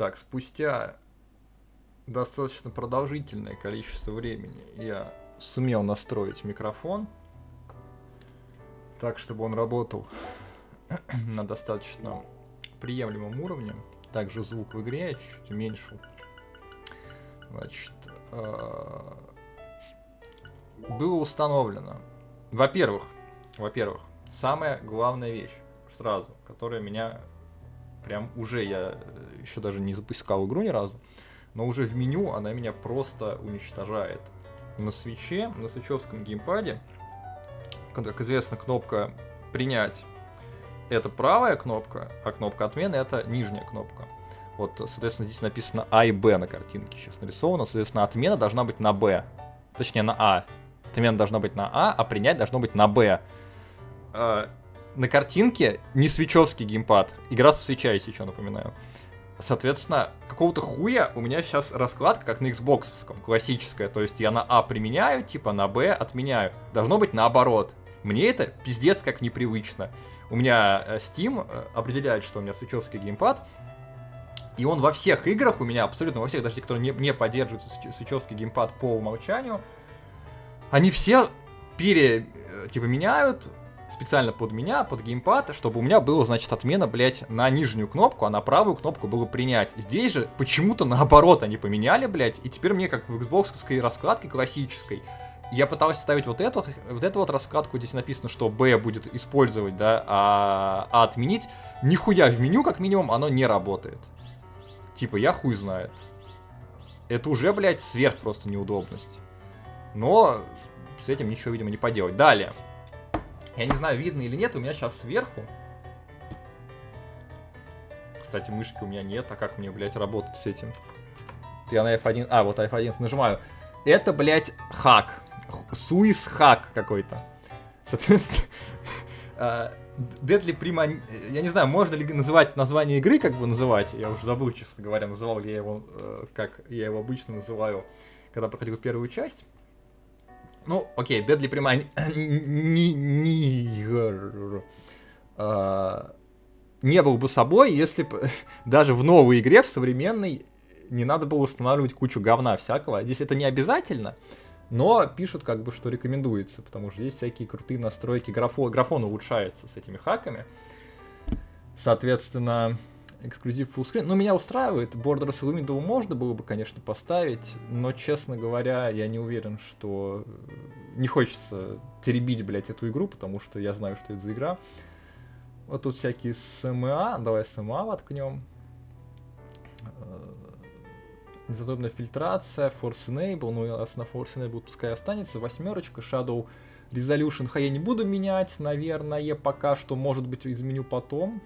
Так, спустя достаточно продолжительное количество времени я сумел настроить микрофон так, чтобы он работал на достаточно приемлемом уровне. Также звук в игре я чуть-чуть уменьшил. Значит, было установлено, во-первых, самая главная вещь сразу, которая меня прям уже, я еще даже не запускал игру ни разу, но уже в меню она меня просто уничтожает. На свитче, на свитчевском геймпаде, как известно, кнопка «Принять» — это правая кнопка, а кнопка «Отмены» — это нижняя кнопка. Вот, соответственно, здесь написано А и Б на картинке сейчас нарисовано. Соответственно, отмена должна быть на Б. Точнее, на А. Отмена должна быть на А принять должно быть на Б. На картинке не свитчевский геймпад. Игра со свитча, если еще напоминаю. Соответственно, какого-то хуя у меня сейчас раскладка, как на Xbox-овском, классическая. То есть я на А применяю, типа на Б отменяю. Должно быть наоборот. Мне это пиздец как непривычно. У меня Steam определяет, что у меня свитчевский геймпад. И он во всех играх у меня, абсолютно во всех, даже те, которые не поддерживают свитчевский геймпад по умолчанию, они все меняют специально под меня, под геймпад, чтобы у меня было, значит, отмена, блядь, на нижнюю кнопку, а на правую кнопку было принять. Здесь же почему-то наоборот они поменяли, блядь, и теперь мне, как в Xbox-овской раскладке классической, я пытался ставить вот эту раскладку, здесь написано, что B будет использовать, да, а отменить. Нихуя в меню, как минимум, оно не работает. Типа, я хуй знает. Это уже, блядь, сверх просто неудобность. Но с этим ничего, видимо, не поделать. Далее. Я не знаю, видно или нет, у меня сейчас сверху. Кстати, мышки у меня нет, а как мне, блядь, работать с этим? Я на F1... вот F11 нажимаю. Это, блядь, хак. Суис-хак какой-то. Соответственно... Deadly я не знаю, можно ли называть название игры, как бы называть. Я уже забыл, честно говоря, называл ли я его, как я его обычно называю, когда проходил первую часть. Ну, окей, Deadly не был бы собой, если бы даже в новой игре, в современной, не надо было устанавливать кучу говна всякого. Здесь это не обязательно, но пишут, как бы, что рекомендуется, потому что есть всякие крутые настройки, графон улучшается с этими хаками. Соответственно, эксклюзив фуллскрин. Ну, меня устраивает. Borders Window можно было бы, конечно, поставить, но, честно говоря, я не уверен, что... Не хочется теребить, блядь, эту игру, потому что я знаю, что это за игра. Вот тут всякие СМА. Давай СМА воткнем. Незадобная фильтрация, Force Enable, ну, раз на Force Enable пускай останется. 8, Shadow Resolution я не буду менять, наверное, пока что, может быть, изменю потом.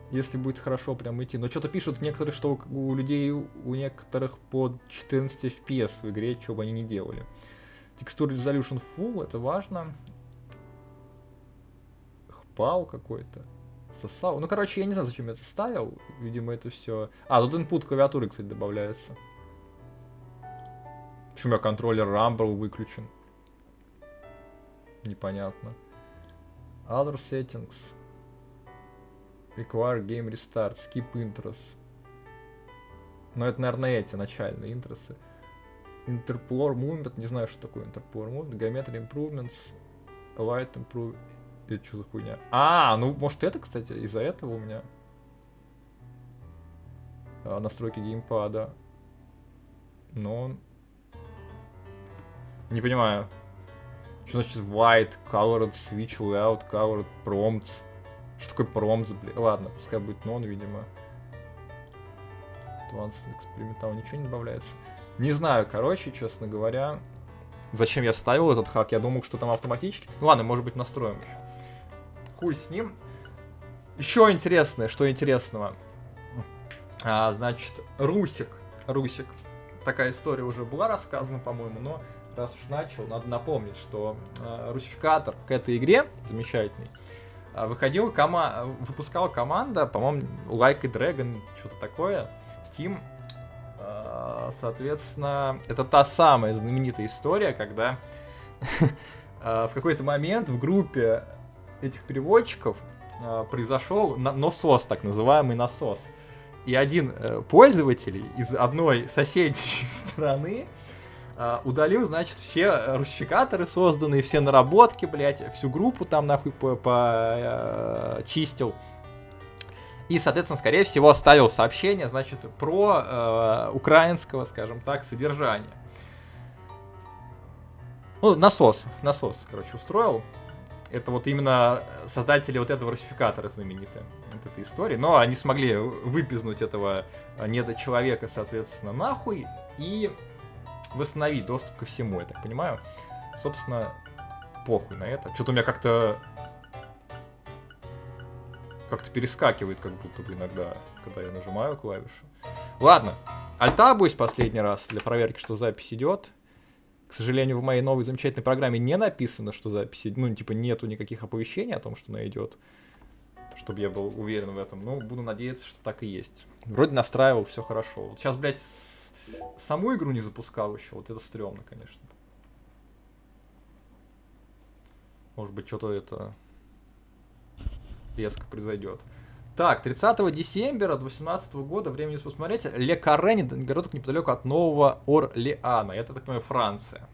Если будет хорошо прям идти. Но что-то пишут некоторые, что у людей, у некоторых под 14 FPS в игре, что бы они ни делали. Текстура Resolution Full, это важно. Хпау какой-то. Сосал. Ну, короче, я не знаю, зачем я это ставил. Видимо, это все... тут input клавиатуры, кстати, добавляется. Почему у меня контроллер Rumble выключен? Непонятно. Other settings. Require game restart. Skip intros. Но это, наверное, эти начальные интросы. Interpolar movement. Не знаю, что такое interpolar movement. Geometry improvements. Light improvement. Это что за хуйня? Ну, может, это, кстати, из-за этого у меня настройки геймпада. Но... Не понимаю. Что значит white, colored, switch layout, colored, prompts? Что такое prompts, блин? Ладно, пускай будет non, видимо. Advanced experimental, ничего не добавляется. Не знаю, короче, честно говоря. Зачем я ставил этот хак? Я думал, что там автоматически. Ну ладно, может быть, настроим еще. Хуй с ним. Еще интересное, что интересного. Значит, Русик. Такая история уже была рассказана, по-моему, но раз уж начал, надо напомнить, что русификатор к этой игре замечательный выпускала команда, по-моему, Like a Dragon, что-то такое, Team. Соответственно, это та самая знаменитая история, когда в какой-то момент в группе этих переводчиков произошел насос, так называемый насос. и один пользователь из одной соседней страны удалил, значит, все русификаторы созданные, все наработки, блядь, всю группу там нахуй почистил. И, соответственно, скорее всего, оставил сообщение, значит, про украинского, скажем так, содержания. Ну, насос, короче, устроил. Это вот именно создатели вот этого русификатора знаменитые, вот этой истории. Но они смогли выпизнуть этого недочеловека, соответственно, нахуй и восстановить доступ ко всему, я так понимаю. Собственно, похуй на это. Что-то у меня как-то перескакивает, как будто бы иногда, когда я нажимаю клавишу. Ладно, альтабуюсь последний раз для проверки, что запись идет. К сожалению, в моей новой замечательной программе не написано, что запись идет. Ну, типа, нету никаких оповещений о том, что она идет. Чтобы я был уверен в этом. Но буду надеяться, что так и есть. Вроде настраивал, все хорошо. Вот сейчас, блядь, саму игру не запускал еще. Вот это стрёмно, конечно. Может быть, что-то это резко произойдет. Так, 30 декабря 2018 года, времени посмотреть, Ле Карре, городок неподалеку от Нового Орлеана. Это, так понимаю, Франция.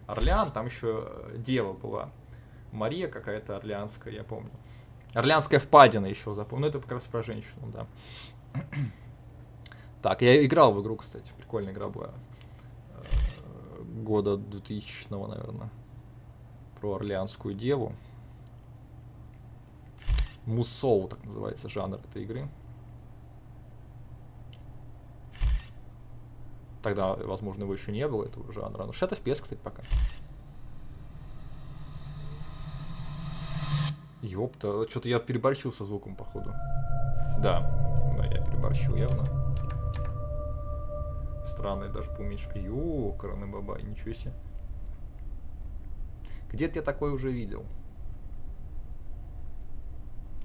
Орлеан, там еще дева была. Мария какая-то орлеанская, я помню. Орлеанская впадина еще запомнил. Ну, это как раз про женщину, да. Так, я играл в игру, кстати. Прикольная игра была. Года 2000-го, наверное. Про орлеанскую деву. Мусоу, так называется жанр этой игры. Тогда, возможно, его еще не было, этого жанра. Но 60 FPS, кстати, пока. Ёпта, что-то я переборщил со звуком, походу. Да, я переборщил явно. Странно, я даже поуменьшил. Ёкарный бабай, ничего себе. Где-то я такое уже видел.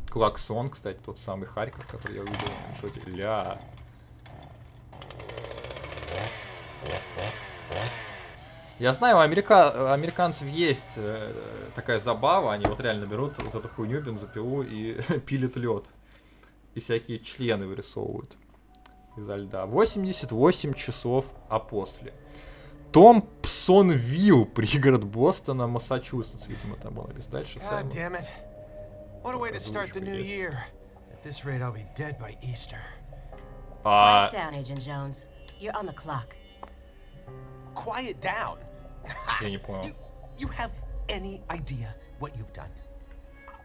Клаксон, кстати, тот самый Харьков, который я увидел в скриншоте. Ля. Я знаю, у американцев есть такая забава, они вот реально берут вот эту хуйню, бензопилу и пилят лед. И всякие члены вырисовывают изо льда. 88 часов, а после. Томпсонвилл, пригород Бостона, Массачусетс, видимо, там было без дальше. What a way to start the new year. At this rate, I'll be dead by Easter. Quiet down, Agent Jones. You're on the clock. Quiet down? Я не понял. You have any idea what you've done?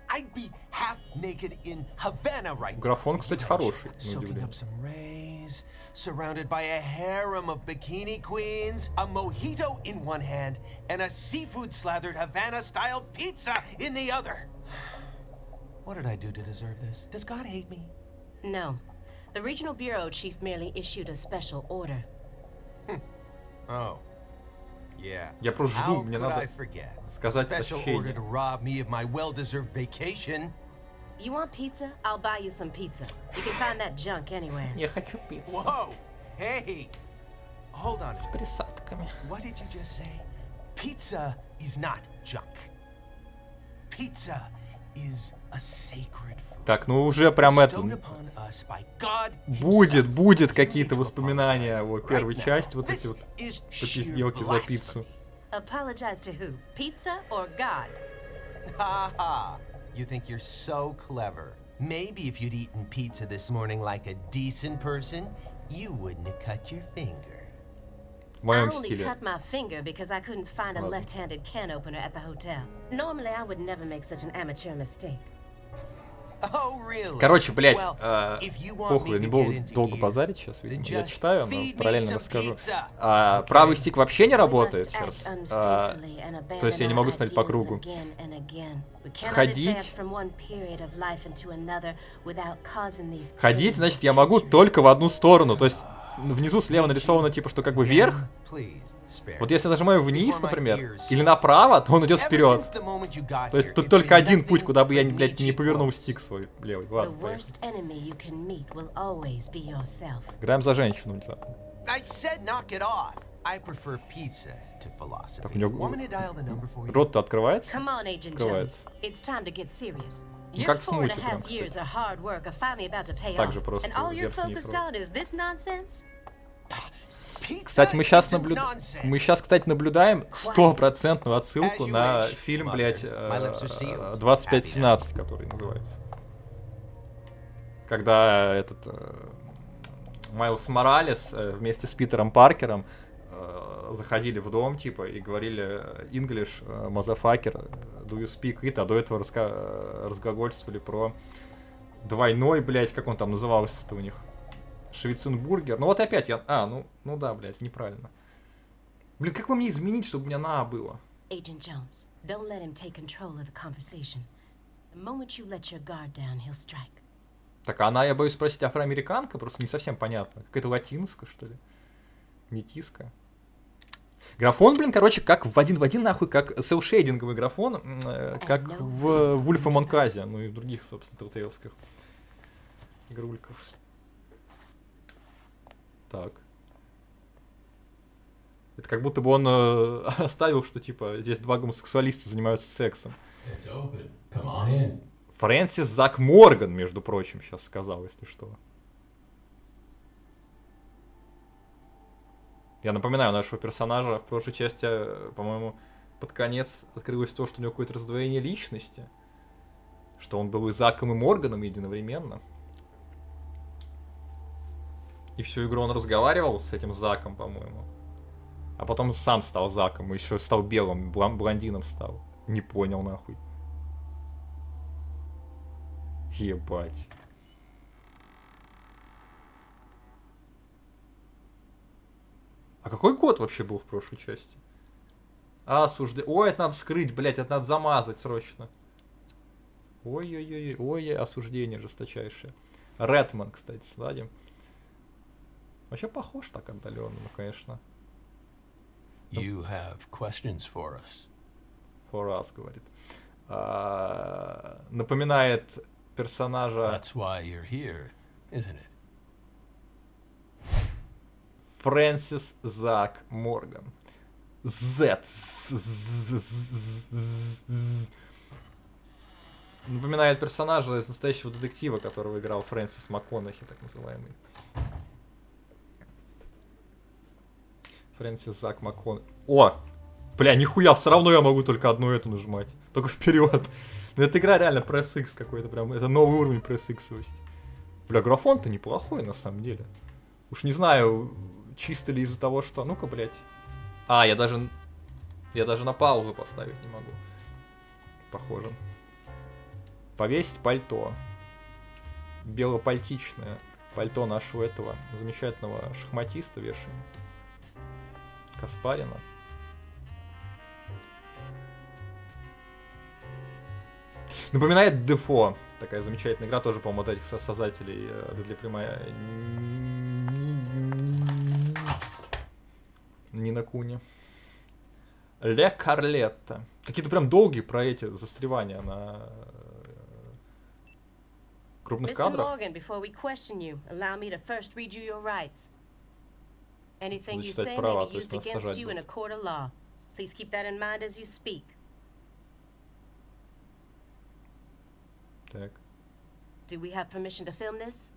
I'd be half naked in Havana right now. Графон, кстати, хороший. Soaking up some rays, surrounded by a harem of bikini queens, a mojito in one hand, and a seafood-slathered Havana-style pizza in the other. What did I do to deserve this? Does God hate me? No. The regional bureau chief merely issued a special order. Oh. Yeah. Я просто жду, мне надо сказать Special order to rob me of my well-deserved vacation. You want pizza? I'll buy you some pizza. You can find that junk anywhere. Я хочу пиццу. Whoa! Hey! Hold on. С присадками. What did you just say? Pizza is not junk. Pizza is a sacred food. Так, ну уже прям это... Будет какие-то воспоминания о первой части, вот эти вот попизделки за пиццу. Apologize to who? Pizza or God? Ha-ha! You think you're so clever. Maybe if you'd eaten pizza this morning like a decent person, you wouldn't have cut your finger. В моем I only стиле. cut my finger because I couldn't find a left-handed can opener at the hotel. Normally, I would never make such an amateur mistake. Oh, really? Короче, блядь, if you want похуй, me я не to буду get into долго gear, базарить сейчас, then видимо. Я just читаю, но feed me параллельно some расскажу. pizza. Правый стик вообще не We работает must сейчас. act unfaithfully and То есть я не abandon могу our смотреть по ideals кругу. again and again. We cannot Ходить. advance from one period of life into another without causing these Ходить, pains значит, of я могу treachery. только в одну сторону. То есть внизу слева нарисовано типа, что как бы вверх. Please, spare Вот me. если нажимаю вниз, например, или направо, то он идет Ever вперед. since the moment you got То есть here, тут it's только been один nothing путь, куда бы я, but блядь, не Nietzsche повернул quotes. стик свой левый. The Ладно, поехали. worst enemy you can meet will always be yourself. Играем за женщину внезапно. I said knock it off. I prefer pizza to philosophy. Так, у него Want me to dial the number for you? рот-то открывается? Come on, Agent Jones. Открывается. It's time to get serious. Ну, Your как с 4.5 мультиком, years кстати. of hard work are finally about to pay Так же off, просто and all you're вверх-вниз focused рот. on is this nonsense? Pizza Кстати, мы сейчас isn't nonsense. мы сейчас, кстати, наблюдаем стопроцентную отсылку As you на wish, фильм, mother. блядь, My lips are sealed. 2517, который называется. Когда этот Майлз Моралес вместе с Питером Паркером заходили в дом, типа, и говорили English, motherfucker, do you speak it, а до этого разглагольствовали про двойной, блядь, как он там назывался-то у них? Швейценбургер. Ну вот опять я... ну да, блядь, неправильно. Блин, как бы мне изменить, чтобы у меня на было? Agent Jones, don't let him take control of the conversation. The moment you let your guard down, he'll strike. Так, она, я боюсь спросить, афроамериканка? Просто не совсем понятно. Какая-то латинска, что ли? Метиска. Графон, блин, короче, как в один нахуй, как селшейдинговый графон, как в Вульфе Монказе, ну и в других, собственно, ТЛТовских игрульках. Так. Это как будто бы он оставил, что типа здесь два гомосексуалиста занимаются сексом. Фрэнсис Зак Морган, между прочим, сейчас сказал, если что. Я напоминаю, нашего персонажа в прошлой части, по-моему, под конец открылось то, что у него какое-то раздвоение личности. Что он был и Заком, и Морганом единовременно. И всю игру он разговаривал с этим Заком, по-моему. А потом сам стал Заком, и еще стал белым, блондином стал. Не понял, нахуй. Ебать. А какой год вообще был в прошлой части? Ой, это надо скрыть, блять, это надо замазать срочно. Ой-ой-ой, ой, осуждение жесточайшее. Редман, кстати, сладим. Вообще похож так отдаленно, ну, конечно. You have questions for us. For us, говорит. Напоминает персонажа... That's why you're here, isn't it? Фрэнсис Зак Морган. Z. Напоминает персонажа из настоящего детектива, которого играл Фрэнсис МакКонахи, так называемый. Фрэнсис Зак МакКонахи. О! Бля, нихуя, все равно я могу только одну эту нажимать. Только вперед. Но эта игра реально пресс X какой-то прям. Это новый уровень пресс X-овости. Бля, графон-то неплохой на самом деле. Уж не знаю, чисто ли из-за того, что... Ну-ка, блядь. Я даже на паузу поставить не могу. Похоже. Повесить пальто. Белопальтичное пальто нашего этого замечательного шахматиста вешаем. Каспарина. Напоминает Дефо. Такая замечательная игра, тоже, по-моему, от этих создателей Дедли Прямая. Не на Куне. Ле Карлетта. Какие-то прям долгие про эти застревания на крупных Mr. кадрах. Morgan, before we question you, allow me to first read you your rights. Anything you Зачитать say права, may be то есть used нас against сажать you in a будут. court of law. Please keep that in mind as you speak. Так. Do we have permission to film this?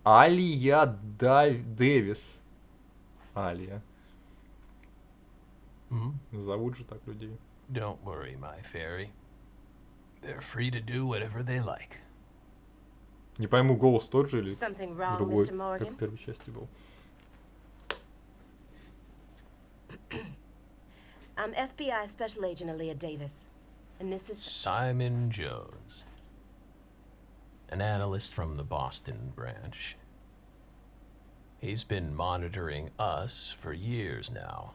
Алия Дэвис. Алия. Зовут же так людей. Don't worry, my fairy. They're free to do whatever they like. Не пойму, голос тот же или Something wrong, другой, Mr. как Morgan? в первой части был. I'm FBI Special Agent Aaliyah Davis, and this is... Simon Jones. An analyst from the Boston branch. He's been monitoring us for years now.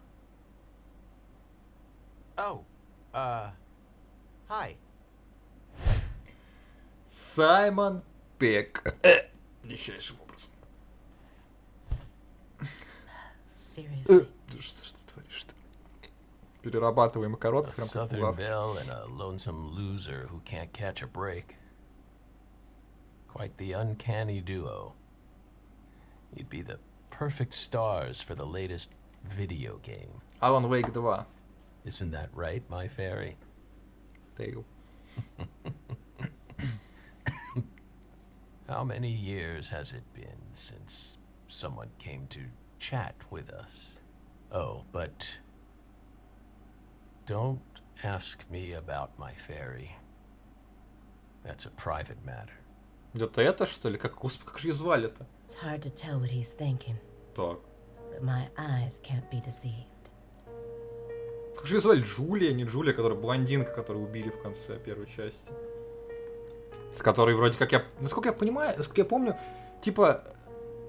Oh, hi. Саймон Пек. Дичайшим образом. Seriously. Что ты творишь-то? Перерабатываем A коробки прям как Southern булавки. belle and a lonesome loser who can't catch a break. Quite the uncanny duo. You'd be the perfect stars for the latest video game. Alan Wake 2. Isn't that right, my fairy? Тейл. How many years has it been since someone came to chat with us? Oh, but don't ask me about my fairy. That's a private matter. Это это, что ли? Господи, как же ее звали-то? It's hard to tell what he's thinking, Так. but my eyes can't be deceived. Как же ее звали? Джулия, не Джулия, которая блондинка, которую убили в конце первой части. С которой вроде как насколько я понимаю, насколько я помню, типа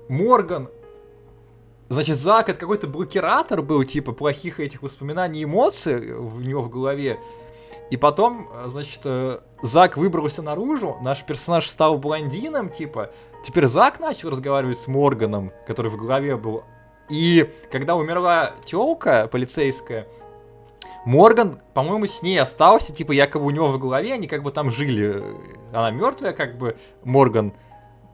Морган, значит, Зак это какой-то блокиратор был, типа плохих этих воспоминаний и эмоций у него в голове. И потом, значит, Зак выбрался наружу, наш персонаж стал блондином, типа. Теперь Зак начал разговаривать с Морганом, который в голове был. И когда умерла тёлка полицейская, Морган, по-моему, с ней остался, типа, якобы у него в голове, они как бы там жили. Она мертвая, как бы, Морган,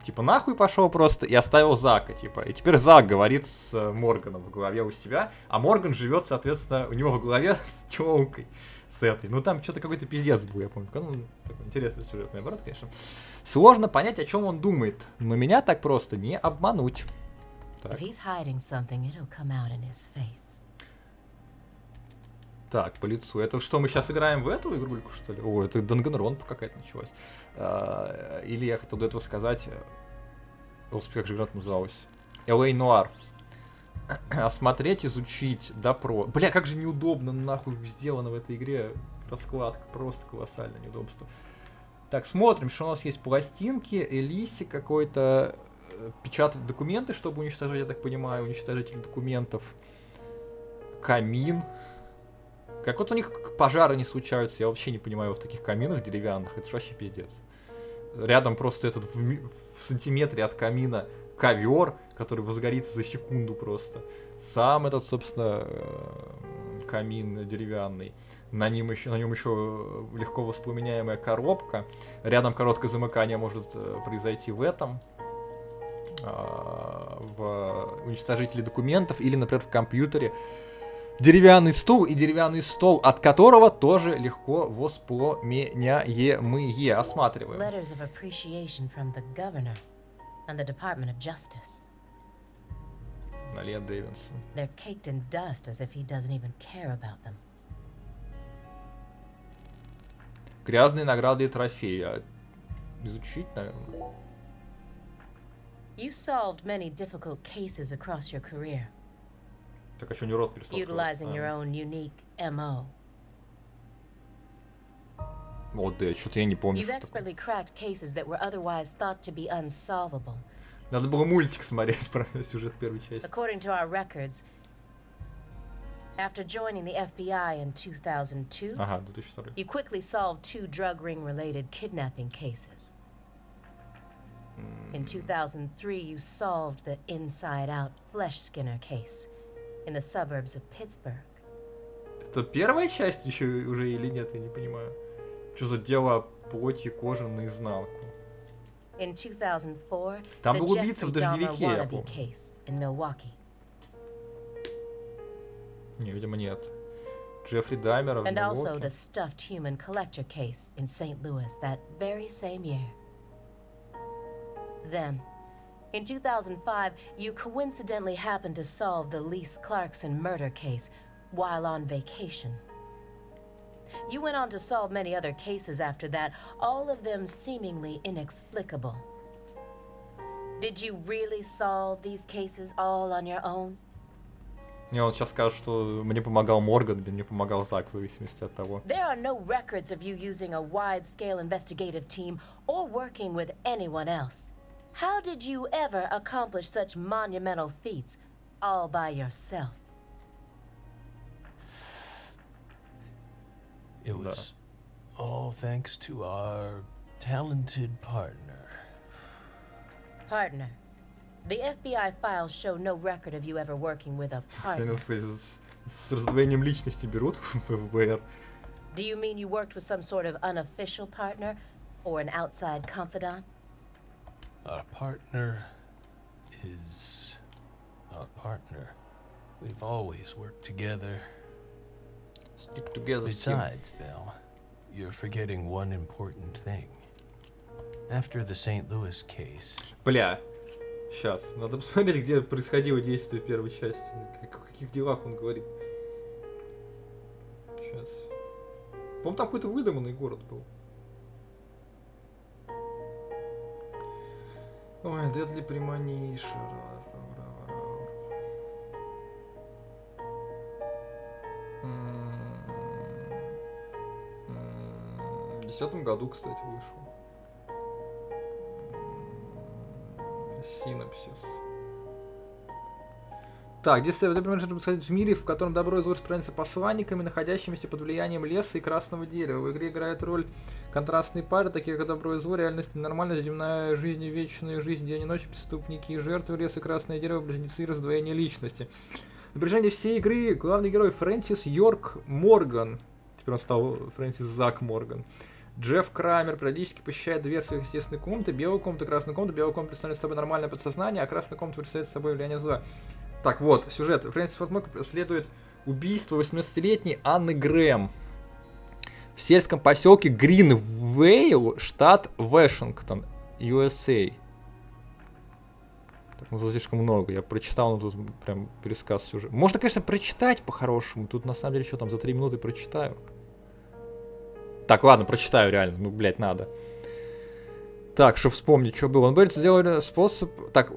типа, нахуй пошел просто и оставил Зака, типа. И теперь Зак говорит с Морганом в голове у себя, а Морган живет, соответственно, у него в голове с тёлкой, с этой. Ну, там что-то какой-то пиздец был, я помню. Ну, такой интересный сюжетный оборот, конечно. Сложно понять, о чем он думает, но меня так просто не обмануть. If he's hiding something, it'll come out in his face. Так, по лицу. Это что, мы сейчас играем в эту игрульку, что ли? О, это Данганронпа какая-то началась. Или я хотел до этого сказать... Господи, как же игра называлась? LA Noir. Осмотреть, изучить, допрос. Бля, как же неудобно, нахуй, сделано в этой игре. Раскладка, просто колоссальное неудобство. Так, смотрим, что у нас есть. Пластинки, Элиси какой-то... Печатать документы, чтобы уничтожать, я так понимаю, уничтожитель документов. Камин. Как вот у них пожары не случаются, я вообще не понимаю в таких каминах деревянных, это же вообще пиздец. Рядом просто этот в сантиметре от камина ковер, который возгорится за секунду просто. Сам этот, собственно, камин деревянный. На нем еще легко воспламеняемая коробка. Рядом короткое замыкание может произойти в этом. В уничтожителе документов или, например, в компьютере. Деревянный стул и деревянный стол, от которого тоже легко воспламеняемые. Осматриваем. Letters of appreciation from the governor and the Department of Justice. Налия Дэвинсон. They're caked in dust as if he doesn't even care about them. Грязные награды и трофеи. Изучить, наверное. You solved many difficult cases across your career, Так, а что не рот перестал utilizing your own unique MO. О, да, что-то я не помню. You've expertly cracked cases that were otherwise thought to be unsolvable. Надо было мультик смотреть про сюжет первой части. According to our records, after joining the FBI in 2002, Ага, 2002. you quickly solved 2 drug ring-related kidnapping cases. In 2003, you solved the inside-out flesh skinner case in the suburbs of Pittsburgh. Это первая часть еще уже или нет, я не понимаю. Что за дело плоти кожи наизнанку? In 2004, Там the был убийца в Jeffrey Dahmer дождевике, я wannabe помню. case in Milwaukee. Не, видимо, нет. Джеффри Даймера в And also Милуоки. the stuffed human collector case in St. Louis that very same year. Then, in 2005, you coincidentally happened to solve the Lise Clarkson murder case while on vacation. You went on to solve many other cases after that, all of them seemingly inexplicable. Did you really solve these cases all on your own? Не, он сейчас скажет, что мне помогал Морган или мне помогал Зак, в зависимости от того. There are no records of you using a wide-scale investigative team or working with anyone else. How did you ever accomplish such monumental feats all by yourself? It was all thanks to our talented partner. Partner. The FBI files show no record of you ever working with a partner. С раздвоением личности берут в ФБР. Do you mean you worked with some sort of unofficial partner or an outside confidant? Our partner is our partner. We've always worked together. Stick together. Besides, Bill, you're forgetting one important thing. After the St. Louis case... Бля, сейчас, надо посмотреть, где происходило действие первой части. В каких делах он говорит. Сейчас. По-моему, там какой-то выдуманный город был. Ой, дедли приманизер. В 2010 году, кстати, вышел. Синопсис. Так, действие, например, может происходить в мире, в котором добро и зло распространяются посланниками, находящимися под влиянием леса и красного дерева. В игре играют роль контрастные пары, такие как добро и зло, реальность, ненормальность, земная жизнь и вечная жизнь, день и ночь, преступники и жертвы, лес и красное дерево, близнецы и раздвоение личности. На протяжении всей игры главный герой Фрэнсис Йорк Морган, теперь он стал Фрэнсис Зак Морган, Джефф Крамер периодически посещает две своих естественные комнаты, белую комнату, красную комнату. Белая комната представляет собой нормальное подсознание, а красная комната представляет собой влияние зла. Так вот, сюжет. Фрэнсис Форд Морган расследует убийство 18-летней Анны Грэм в сельском поселке Гринвейл, штат Вашингтон, USA. Так, ну тут слишком много. Я прочитал, но тут прям пересказ сюжета. Можно, конечно, прочитать по-хорошему. Тут на самом деле что там, за 3 минуты прочитаю. Так, ладно, прочитаю реально. Ну, блядь, надо. Так, что вспомнить, что было. Он берется за дело способ... Так,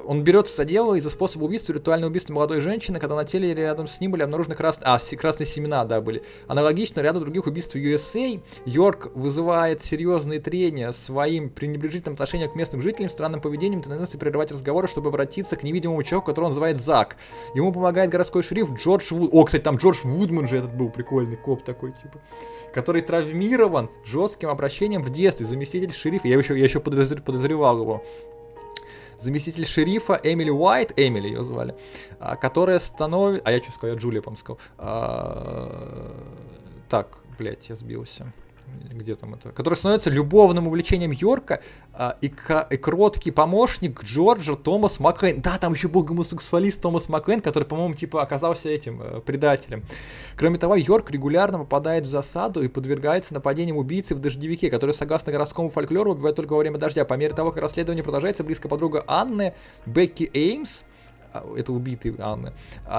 он берется за дело из-за способа убийства, ритуального убийства молодой женщины, когда на теле или рядом с ним были обнаружены красные семена, да, были. Аналогично ряду других убийств в USA. Йорк вызывает серьезные трения своим пренебрежительным отношением к местным жителям, странным поведением, тенденцией прерывать разговоры, чтобы обратиться к невидимому человеку, которого он называет Зак. Ему помогает городской шериф Джордж Вуд... О, кстати, там Джордж Вудман же этот был, прикольный коп такой, типа. Который травмирован жестким обращением в детстве. Заместитель шерифа, я еще подозревал его. Заместитель шерифа Эмили Уайт, Эмили ее звали, которая становится... А я что сказал? Я Джулия, по-моему, сказал. Так, блядь, я сбился. Где там это? Который становится любовным увлечением Йорка и кроткий помощник Джорджа Томас Маккейн. Да, там еще был гомосексуалист Томас Маккейн, который, по-моему, типа оказался этим предателем. Кроме того, Йорк регулярно попадает в засаду и подвергается нападениям убийцы в дождевике, который, согласно городскому фольклору, убивает только во время дождя. По мере того, как расследование продолжается, близкая подруга Анны, Бекки Эймс, это убитый Анны,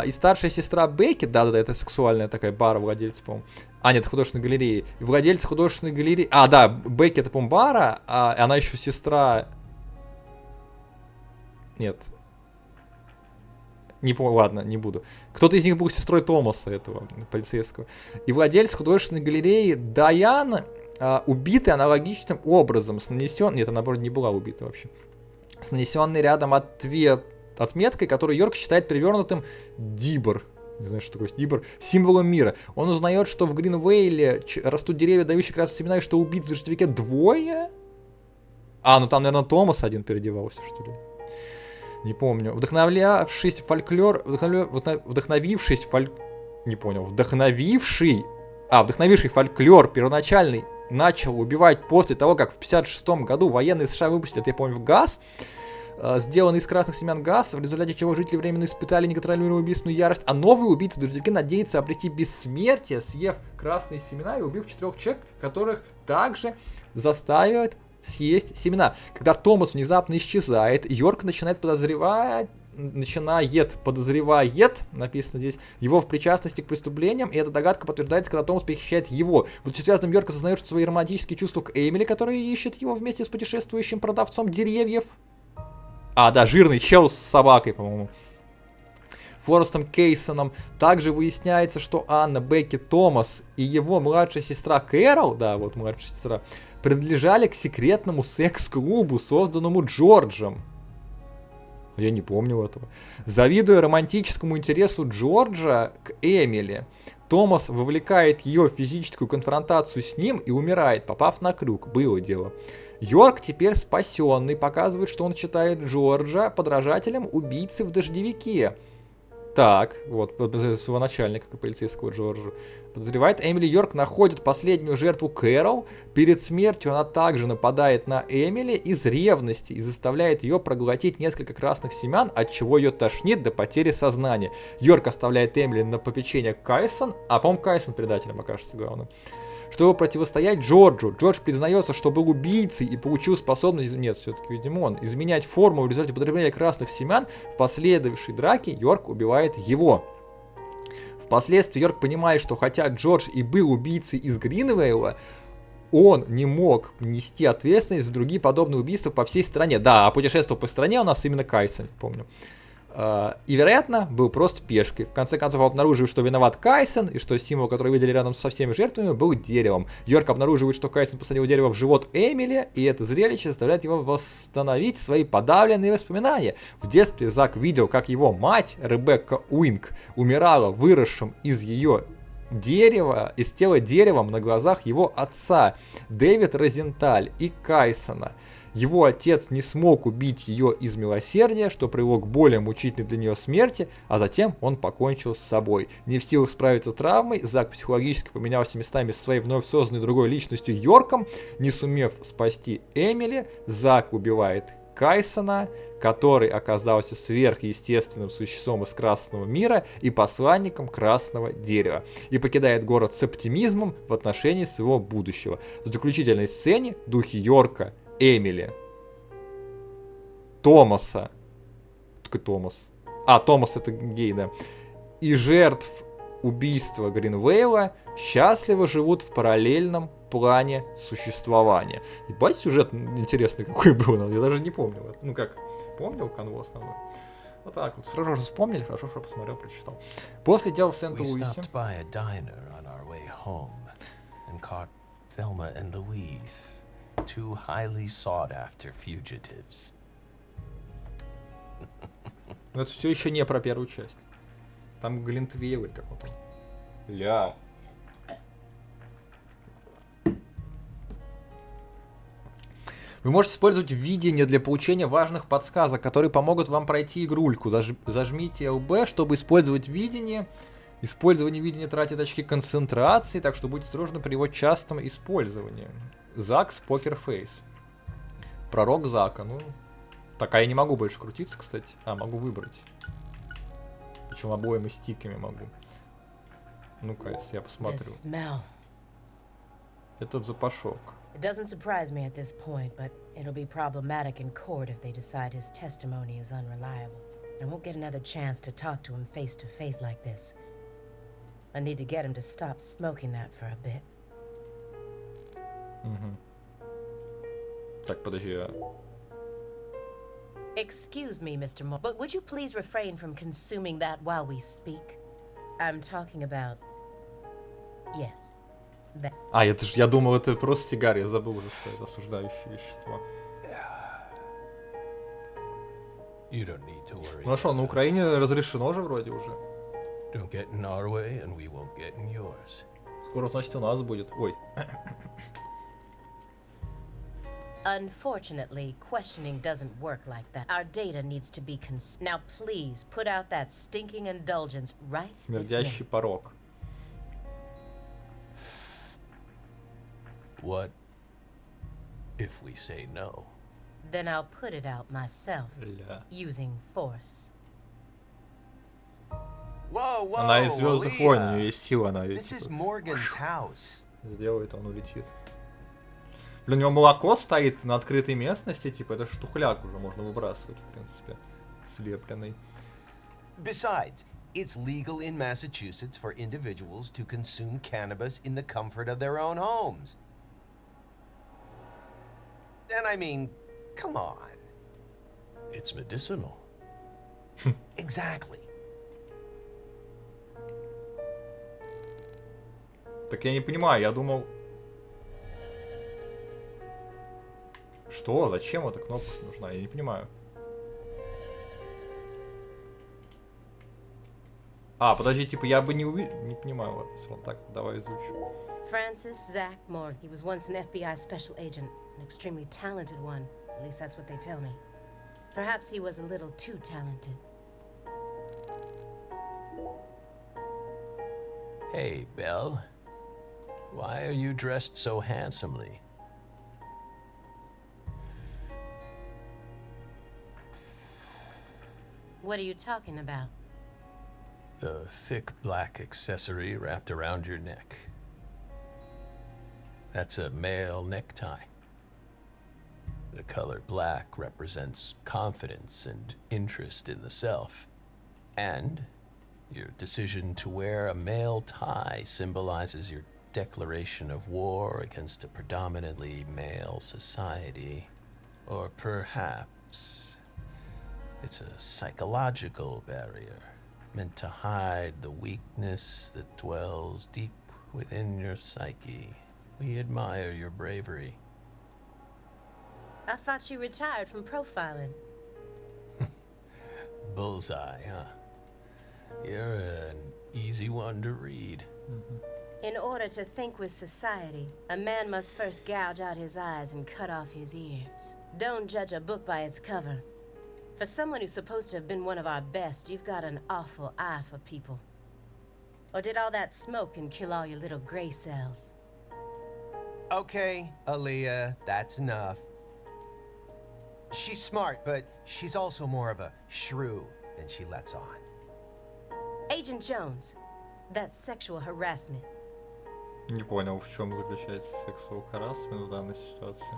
и старшая сестра Бекки, да-да-да, это сексуальная такая бара владельца, по-моему. А, нет, художественной галереи. Владелец художественной галереи... А, да, Бекки это, по-моему, бара, а она еще сестра... Нет. Не помню, ладно, не буду. Кто-то из них был сестрой Томаса, этого полицейского. И владелец художественной галереи Дайан, убитый аналогичным образом, с нанесен... Нет, она, наоборот, не была убита вообще. С нанесенной рядом отметкой, которую Йорк считает перевернутым Дибор. Не знаю, что такое Дибор. Символом мира. Он узнает, что в Гринвейле растут деревья, дающие красные семена, и что убийц в дождевике двое. А, ну там, наверное, Томас один переодевался, что ли. Не помню. Вдохновивший фольклор первоначальный начал убивать после того, как в 1956 году военные США выпустили, это я помню, в газ, сделанный из красных семян газ, в результате чего жители временно испытали неконтролируемую убийственную ярость, а новый убийца дождевики надеется обрести бессмертие, съев красные семена и убив 4 человек, которых также заставят съесть семена. Когда Томас внезапно исчезает, Йорк начинает подозревать, написано здесь, его в причастности к преступлениям, и эта догадка подтверждается, когда Томас похищает его. Будучи связанным, Йорк осознает, что свои романтические чувства к Эмили, которая ищет его вместе с путешествующим продавцом деревьев. А, да, жирный чел с собакой, по-моему. Форестом Кейсоном. Также выясняется, что Анна, Бекки, Томас и его младшая сестра Кэрол, да, вот младшая сестра, принадлежали к секретному секс-клубу, созданному Джорджем. Я не помню этого. Завидуя романтическому интересу Джорджа к Эмили, Томас вовлекает ее в физическую конфронтацию с ним и умирает, попав на крюк. Было дело. Йорк теперь спасенный, показывает, что он считает Джорджа подражателем убийцы в дождевике. Так, вот, своего начальника, полицейского Джорджа. Подозревает, Эмили Йорк находит последнюю жертву Кэрол. Перед смертью она также нападает на Эмили из ревности и заставляет ее проглотить несколько красных семян, от чего ее тошнит до потери сознания. Йорк оставляет Эмили на попечение Кайсон, а, по-моему, Кайсон предателем окажется главным. чтобы противостоять Джорджу. Джордж признается, что был убийцей и получил способность, нет, все-таки, видимо, он, изменять форму в результате употребления красных семян. В последующей драке Йорк убивает его. Впоследствии Йорк понимает, что хотя Джордж и был убийцей из Гринвейла, он не мог нести ответственность за другие подобные убийства по всей стране. Да, а путешествовал по стране у нас именно Кайсон, помню. И, вероятно, был просто пешкой. В конце концов, обнаруживает, что виноват Кайсон, и что символ, который видели рядом со всеми жертвами, был деревом. Йорк обнаруживает, что Кайсон посадил дерево в живот Эмили, и это зрелище заставляет его восстановить свои подавленные воспоминания. В детстве Зак видел, как его мать, Ребекка Уинк, умирала выросшим из ее дерева, из тела деревом на глазах его отца, Дэвид Розенталь и Кайсона. Его отец не смог убить ее из милосердия, что привело к более мучительной для нее смерти, а затем он покончил с собой. Не в силах справиться с травмой, Зак психологически поменялся местами со своей вновь созданной другой личностью Йорком. Не сумев спасти Эмили, Зак убивает Кайсона, который оказался сверхъестественным существом из Красного мира и посланником Красного дерева, и покидает город с оптимизмом в отношении своего будущего. В заключительной сцене духи Йорка, Эмили, Томаса, только Томас, Томас это гей, да, и жертв убийства Гринвейла счастливо живут в параллельном плане существования. Ебать, сюжет интересный какой был, я даже не помню. Ну как, помнил канву основной? Вот так вот, сразу же вспомнили, хорошо, что посмотрел, прочитал. После дел в Сент-Луисе. Two highly sought after fugitives. Но это все еще не про первую часть. Там Глинтвейл какой-то. Ля. Вы можете использовать видение для получения важных подсказок, которые помогут вам пройти игрульку. Зажмите ЛБ, чтобы использовать видение. Использование видения тратит очки концентрации, так что будьте осторожны при его частом использовании. Закс Покерфейс. Пророк Зака. Ну, пока я не могу больше крутиться, кстати. Могу выбрать. Причем обоими стиками могу. Ну-ка, я посмотрю. Этот запашок. It doesn't surprise me at this point, but it'll be problematic in court if they decide his testimony is unreliable. I won't get another chance to talk to him face to face like this. I need to get him to stop smoking that for a bit. Так, подожди. Excuse me, Mr. Moore, but would you please refrain from consuming that while we speak? I'm talking about... Yes. That. Я думал, это просто сигара, я забыл уже, что это осуждающее вещество. You don't need to worry. Ну а что, на Украине разрешено же вроде уже. Don't get in our way, and we won't get in yours. Скоро, значит, у нас будет. Ой. Unfortunately, questioning doesn't work like that. Our data needs to be Now, please, put out that stinking indulgence right this minute. Смердящий порог. What if we say no? Then I'll put it out myself, using force. Whoa, Она из Звездных войн, у нее есть сила, она This is Morgan's house. Сделает, он улетит. Блин, у него молоко стоит на открытой местности, типа это штухляк уже можно выбрасывать, в принципе, слепленный. Besides, it's legal in Massachusetts for individuals to consume cannabis in the comfort of their own homes. And I mean, come on. It's medicinal. Exactly. Так я не понимаю, я думал... Что? Зачем эта кнопка нужна? Я не понимаю. Подожди, типа я бы не увидел... Не понимаю, ладно, все равно так, давай изучу. Francis Zach Morgan. He was once an FBI special agent, an extremely talented one. At least that's what they tell me. Perhaps he was a little too talented. Hey, Belle. Why are you dressed so handsomely? What are you talking about? The thick black accessory wrapped around your neck. That's a male necktie. The color black represents confidence and interest in the self. And your decision to wear a male tie symbolizes your declaration of war against a predominantly male society. Or perhaps it's a psychological barrier meant to hide the weakness that dwells deep within your psyche. We admire your bravery. I thought you retired from profiling. Bullseye, huh? You're an easy one to read. In order to think with society, a man must first gouge out his eyes and cut off his ears. Don't judge a book by its cover. For someone who's supposed to have been one of our best, you've got an awful eye for people. Or did all that smoke and kill all your little gray cells? Okay, Aaliyah, that's enough. She's smart, but she's also more of a shrew than she lets on. Agent Jones, that's sexual harassment. Не понял, в чем заключается сексуал харассмент в данной ситуации.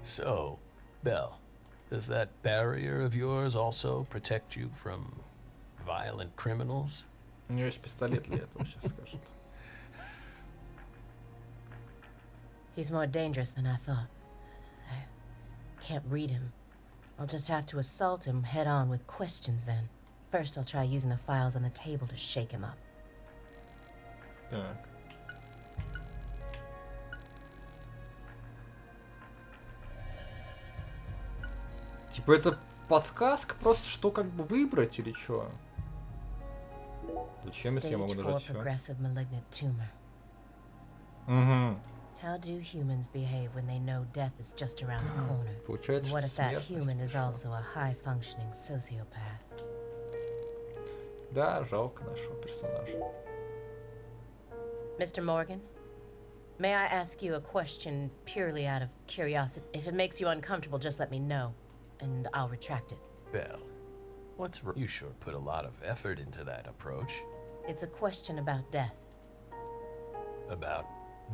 So, Belle, does that barrier of yours also protect you from violent criminals? У нее есть пистолет для этого, сейчас скажут. He's more dangerous than I thought. I can't read him. I'll just have to assault him head on with questions then. First, I'll try using the files on the table to shake him up. Так. Типа это подсказка просто, что как бы выбрать или что? Зачем, если я могу Stage 4 нажать все? progressive malignant tumor. Угу. How do humans behave when they know death is just around the corner? Получается, What что if that смертность human is пришла. also a high-functioning sociopath? Да, жалко нашего персонажа. Mr. Morgan, may I ask you a question purely out of curiosity? If it makes you uncomfortable, just let me know, and I'll retract it. Belle, you sure put a lot of effort into that approach. It's a question about death. About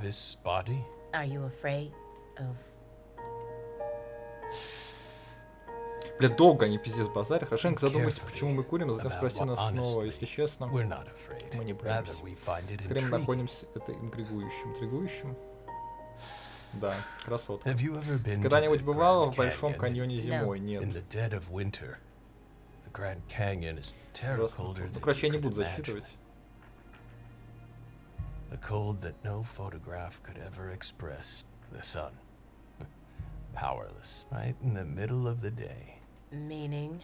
this body? Are you afraid of... Бля, долго они пиздец базарят. Хорошенько Think задумайся, carefully почему мы курим, а затем about спроси what нас снова. honestly Если честно, We're not afraid. мы не Rather, боимся. we find it Скорее мы intriguing. находимся это интригующим. Интригующим? Да, красотка. Have you ever been Ты to когда-нибудь the бывала Grand в Большом Canyon каньоне зимой? in Нет. the dead of winter? The Grand Canyon is terror Ужасно. colder Ну, than короче, я не you буду could imagine. засчитывать. A cold that no photograph could ever express. The sun. Powerless. Right in the middle of the day. Meaning?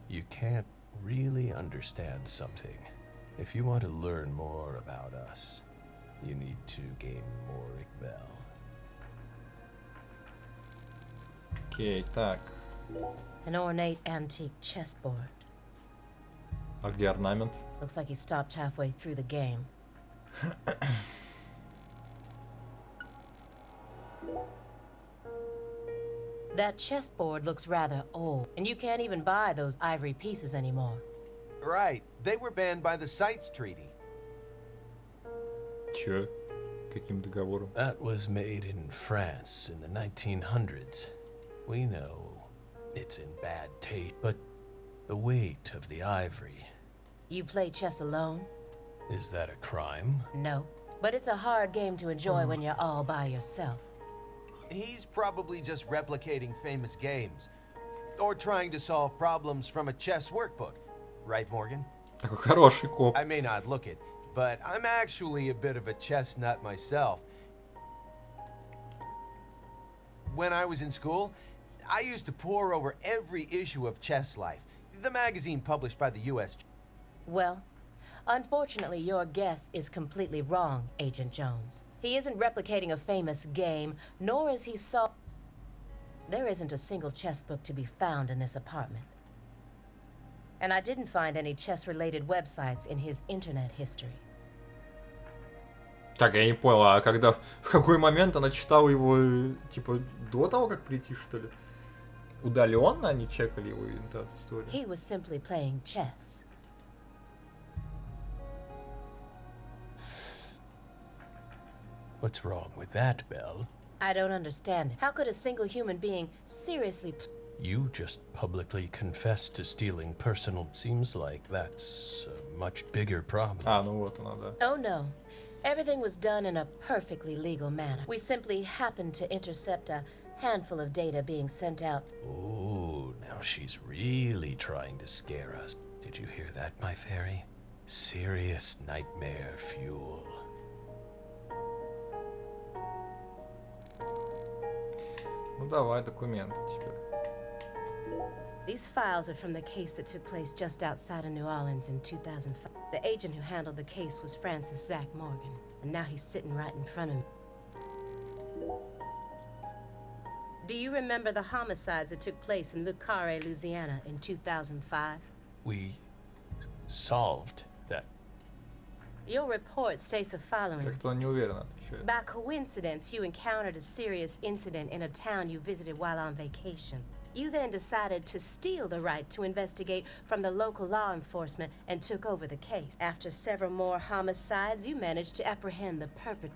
You can't really understand something. If you want to learn more about us, you need to gain more Belle. Окей, так. An ornate antique chessboard. А где орнамент? Looks like he stopped halfway through the game. That chessboard looks rather old, and you can't even buy those ivory pieces anymore. Right, they were banned by the CITES Treaty. Чё? Каким договором? That was made in France in the 1900s. We know it's in bad taste, but the weight of the ivory, You play chess alone? is that a crime? No. But it's a hard game to enjoy when you're all by yourself. He's probably just replicating famous games. Or trying to solve problems from a chess workbook. Right, Morgan? Такой хороший коп. I may not look it, but I'm actually a bit of a chess nut myself. When I was in school, I used to pore over every issue of Chess Life, the magazine published by the U.S. Well, unfortunately, your guess is completely wrong, Agent Jones. He isn't replicating a famous game, nor is he There isn't a single chess book to be found in this apartment. And I didn't find any chess-related websites in his internet history. Так, я не понял, а когда, в какой момент она читала его, типа, до того, как прийти, что ли? Удаленно они чекали его интернет-историю? He was simply playing chess. What's wrong with that, Belle? I don't understand it. How could a single human being seriously... You just publicly confessed to stealing personal... Seems like that's a much bigger problem. А, ну вот она, да. Oh no. Everything was done in a perfectly legal manner. We simply happened to intercept a handful of data being sent out. Oh, now she's really trying to scare us. Did you hear that, my fairy? Serious nightmare fuel. Ну давай документы теперь. These files are from the case that took place just outside of New Orleans in 2005. The agent who handled the case was Francis Zach Morgan, and now he's sitting right in front of me. Do you remember the homicides that took place in Le Carré, Louisiana in 2005? We solved that. Your report states the following. Как-то он неуверенно отвечает. By coincidence, you encountered a serious incident in a town you visited while on vacation. You then decided to steal the right to investigate from the local law enforcement and took over the case. After several more homicides, you managed to apprehend the perpetrator.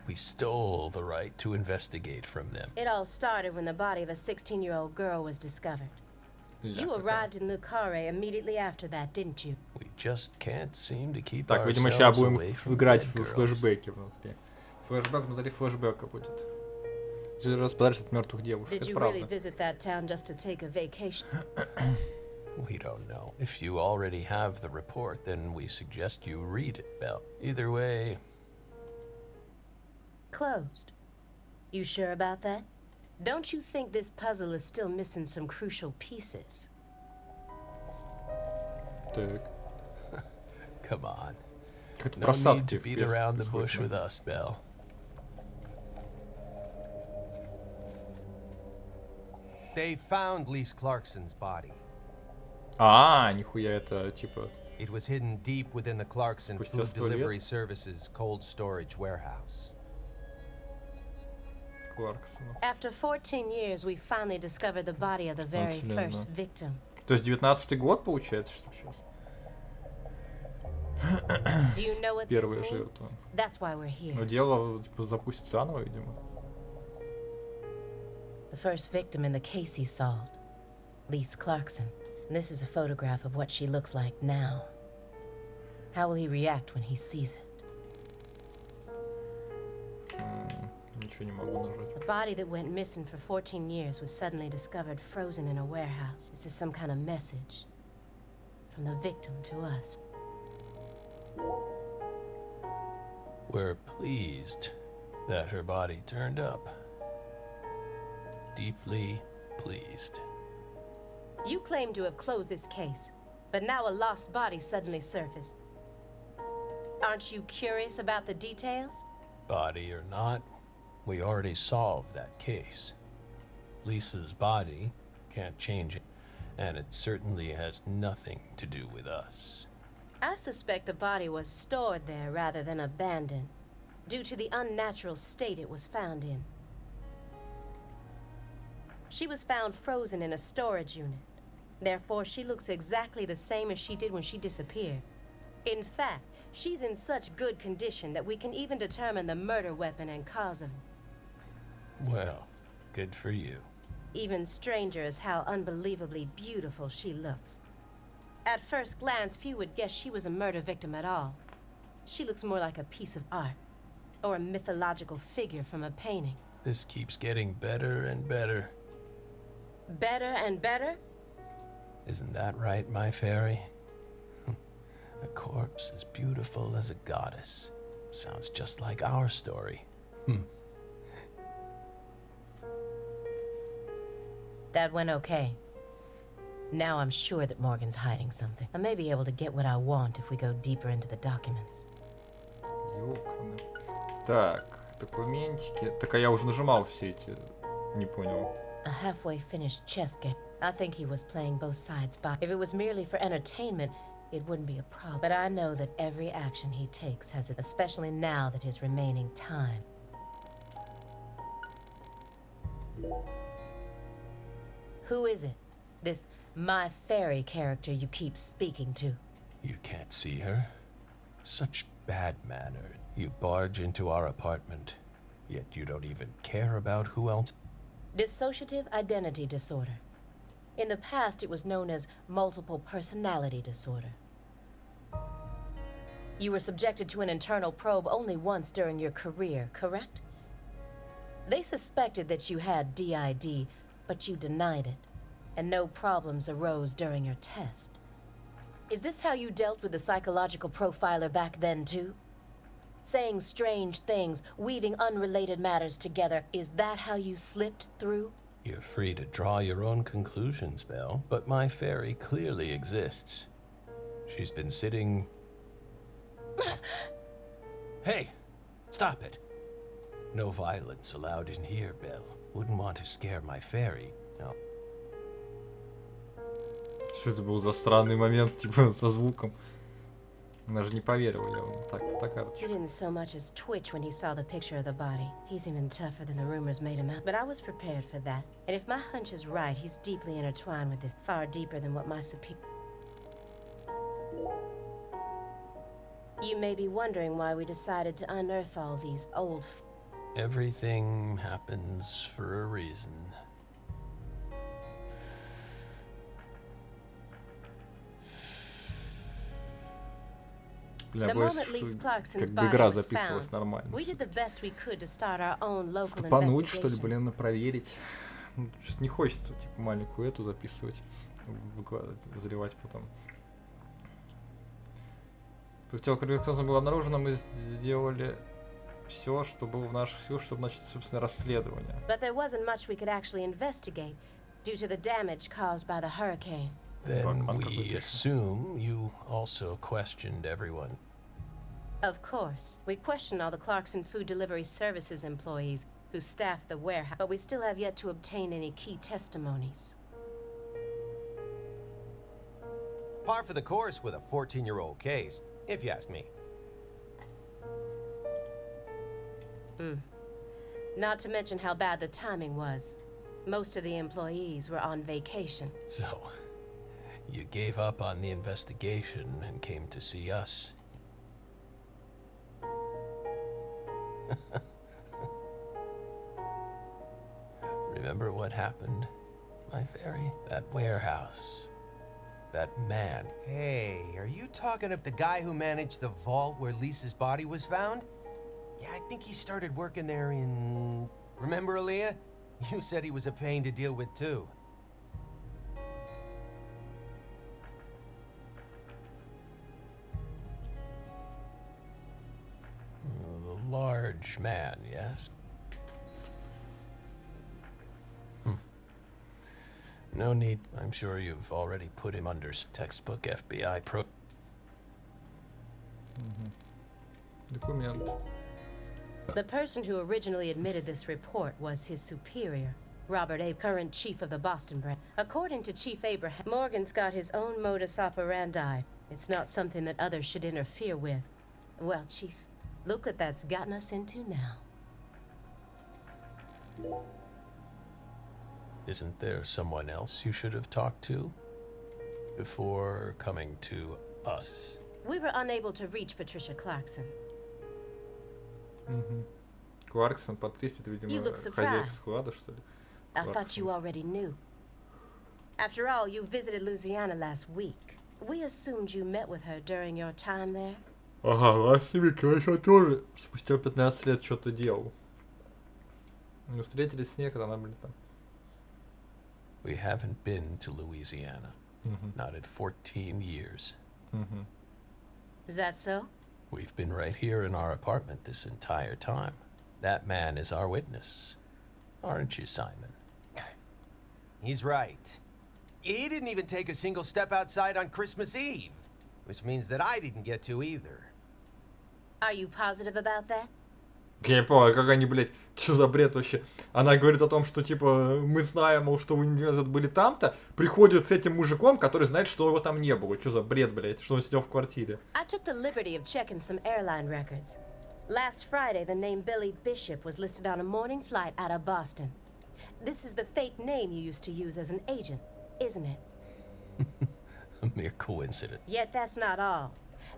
We stole the right to investigate from them. It all started when the body of a 16-year-old girl was discovered. You arrived in Le Carré immediately after that, didn't you? We just can't seem to keep Так, видимо, сейчас ourselves будем away from играть dead в girls. флешбеки внутри. Флешбэк внутри флешбека будет. Раз подальше от мертвых девушек. Did Это you really правда. visit that town just to take a vacation? We don't know. If you already have the report, then we suggest you read it, Belle. Either way, Closed. You sure about that? Don't you think this puzzle is still missing some crucial pieces? Так. come on. Как-то No need просадки to beat around the bush with us, Belle. They found Lise Clarkson's body. А, нихуя, это типа... It was hidden deep within the Clarkson Спустя Food 100 лет? Delivery Services cold storage warehouse. Кларксонов. After 14 years, we finally discovered the body of the very 15 лет, first да. victim. То есть 19-й год получается, что сейчас? Do you know what this Первая means? жертва. That's why we're here. Но дело типа запустится заново, видимо. The first victim in the case he solved, Lise Clarkson. And this is a photograph of what she looks like now. How will he react when he sees it? Ничего не могу нажать. The body that went missing for 14 years was suddenly discovered frozen in a warehouse. This is some kind of message from the victim to us. We're pleased that her body turned up. Deeply pleased. You claim to have closed this case, but now a lost body suddenly surfaced. Aren't you curious about the details? Body or not, we already solved that case. Lisa's body can't change it, and it certainly has nothing to do with us. I suspect the body was stored there rather than abandoned, due to the unnatural state it was found in. She was found frozen in a storage unit. Therefore, she looks exactly the same as she did when she disappeared. In fact, she's in such good condition that we can even determine the murder weapon and cause of it. Well, good for you. Even stranger is how unbelievably beautiful she looks. At first glance, few would guess she was a murder victim at all. She looks more like a piece of art, or a mythological figure from a painting. This keeps getting better and better. Better and better? Isn't that right, my fairy? A corpse as beautiful as a goddess. Sounds just like our story. That went okay. Now I'm sure that Morgan's hiding something. I may be able to get what I want if we go deeper into the documents. Ёкарный. Так, документики. Так, а я уже нажимал все эти. Не понял. A halfway finished chess game. I think he was playing both sides by. If it was merely for entertainment, it wouldn't be a problem. But I know that every action he takes has it, especially now that his remaining time. Who is it? This my fairy character you keep speaking to? You can't see her? Such bad manner. You barge into our apartment, yet you don't even care about who else. Dissociative identity disorder. In the past, it was known as multiple personality disorder. You were subjected to an internal probe only once during your career, correct? They suspected that you had DID, but you denied it, and no problems arose during your test. Is this how you dealt with the psychological profiler back then, too? Saying strange things, weaving unrelated matters together, is that how you slipped through? You're free to draw your own conclusions, Belle, but my fairy clearly exists. She's been sitting... Hey! Stop it! No violence allowed in here, Belle. Wouldn't want to scare my fairy. No. Что это был за странный момент, типа, со звуком? Она же не поверила, я вам так короче. He didn't so much as twitch when he saw the picture of the body. He's even tougher than the rumors made him out. But I was prepared for that. And if my hunch is right, he's deeply intertwined with this, far deeper than what my superior... You may be wondering why we decided to unearth all these old... Everything happens for a reason. Бля, The боюсь, moment Lise что Clarkson's как бы body игра was записывалась found, нормально. we did the best we could to start our own local Стопануть, что ли, investigation. блин, проверить. Ну, что-то не хочется, типа, маленькую эту записывать, выкладывать, заливать потом. Тело Карликтонса было обнаружено, мы сделали все, что было в наших силах, чтобы начать, собственно, расследование. But there wasn't much we could actually investigate due to the damage caused by the hurricane. Then Fuck, we assume you also questioned everyone. Of course, we questioned all the Clarkson Food Delivery Services employees who staffed the warehouse, but we still have yet to obtain any key testimonies. Par for the course with a 14-year-old case, if you ask me. Not to mention how bad the timing was. Most of the employees were on vacation. So, you gave up on the investigation and came to see us. Remember what happened, my fairy? That warehouse. That man. Hey, are you talking of the guy who managed the vault where Lisa's body was found? Yeah, I think he started working there in... Remember, Aaliyah? You said he was a pain to deal with, too. The large man, yes? No need. I'm sure you've already put him under textbook FBI pro... Документ. The person who originally admitted this report was his superior, Robert A., current chief of the Boston branch. According to Chief Abraham, Morgan's got his own modus operandi. It's not something that others should interfere with. Well, Chief, look what that's gotten us into now. Isn't there someone else you should have talked to before coming to us? We were unable to reach Patricia Clarkson. Кларксон под 300, это, You видимо, look хозяйка surprised. склада, что ли? I thought you already knew. After all, you visited Louisiana last week. We assumed you met with her during your time there. Ага, Василик еще тоже спустя 15 лет что-то делал. Мы встретились с ней, когда она были там. We haven't been to Louisiana. Not in 14 years. Is that so? We've been right here in our apartment this entire time. That man is our witness. Aren't you, Simon? He's right. He didn't even take a single step outside on Christmas Eve, which means that I didn't get to either. Are you positive about that? Я не понял, как они, блядь, что за бред вообще? Она говорит о том, что, типа, мы знаем, мол, что вы неделю назад были там-то, приходит с этим мужиком, который знает, что его там не было. Что за бред, блядь, что он сидел в квартире? I took the liberty of checking some airline records. Last Friday, the name Billy Bishop was listed on a morning flight out of Boston. This is the fake name you used to use as an agent, isn't it? A mere coincidence. Yet that's not all.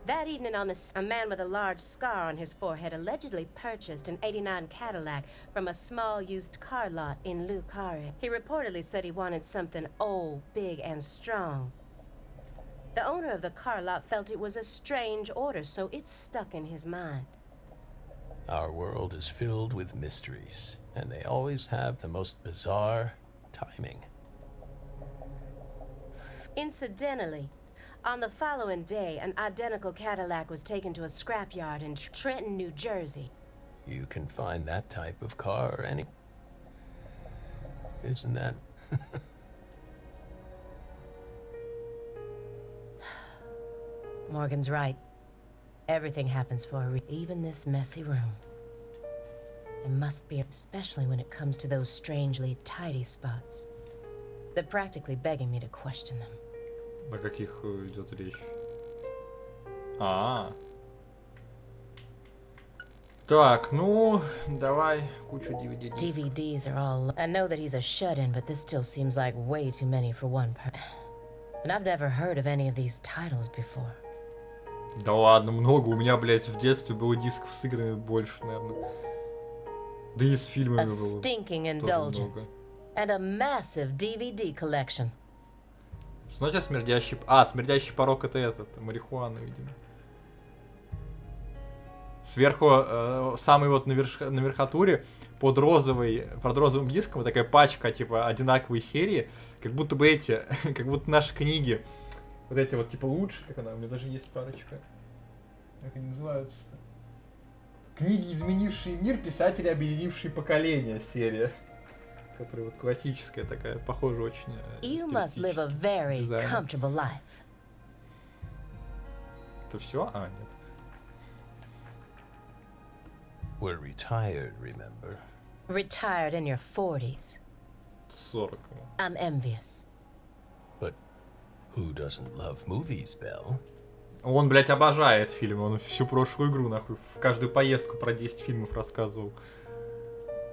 That evening a man with a large scar on his forehead allegedly purchased an '89 Cadillac from a small used car lot in Lucare. He reportedly said he wanted something old, big, and strong. The owner of the car lot felt it was a strange order, so it stuck in his mind. Our world is filled with mysteries, and they always have the most bizarre timing. Incidentally, on the following day, an identical Cadillac was taken to a scrapyard in Trenton, New Jersey. You can find that type of car Isn't that... Morgan's right. Everything happens for a reason, even this messy room. It must be, especially when it comes to those strangely tidy spots. They're practically begging me to question them. О каких идет речь? А. Так, ну, давай кучу DVD. DVDs are all... I know that he's a shut-in, but this still seems like way too many for one person. And I've never heard of any of these titles before. Да ладно, много. У меня, блядь, в детстве было дисков с играми больше, наверное. Да и с фильмами A было. stinking Тоже indulgence. много. And a massive DVD collection. Что значит смердящий... А, смердящий порог это этот, марихуана, видимо. Сверху, самый вот на верхотуре, под розовым диском, вот такая пачка, типа, одинаковой серии, как будто бы эти, как будто наши книги, вот эти вот, типа, лучше, как она, у меня даже есть парочка. Как они называются-то? Книги, изменившие мир, писатели, объединившие поколения, серия. Которая вот классическая такая, похожа очень. You must live a very comfortable life. Это все? А, нет. We're retired, remember? Retired in your 40s. 40. I'm envious. But who doesn't love movies, Belle? Он, блядь, обожает фильмы. Он всю прошлую игру, нахуй, в каждую поездку про 10 фильмов рассказывал.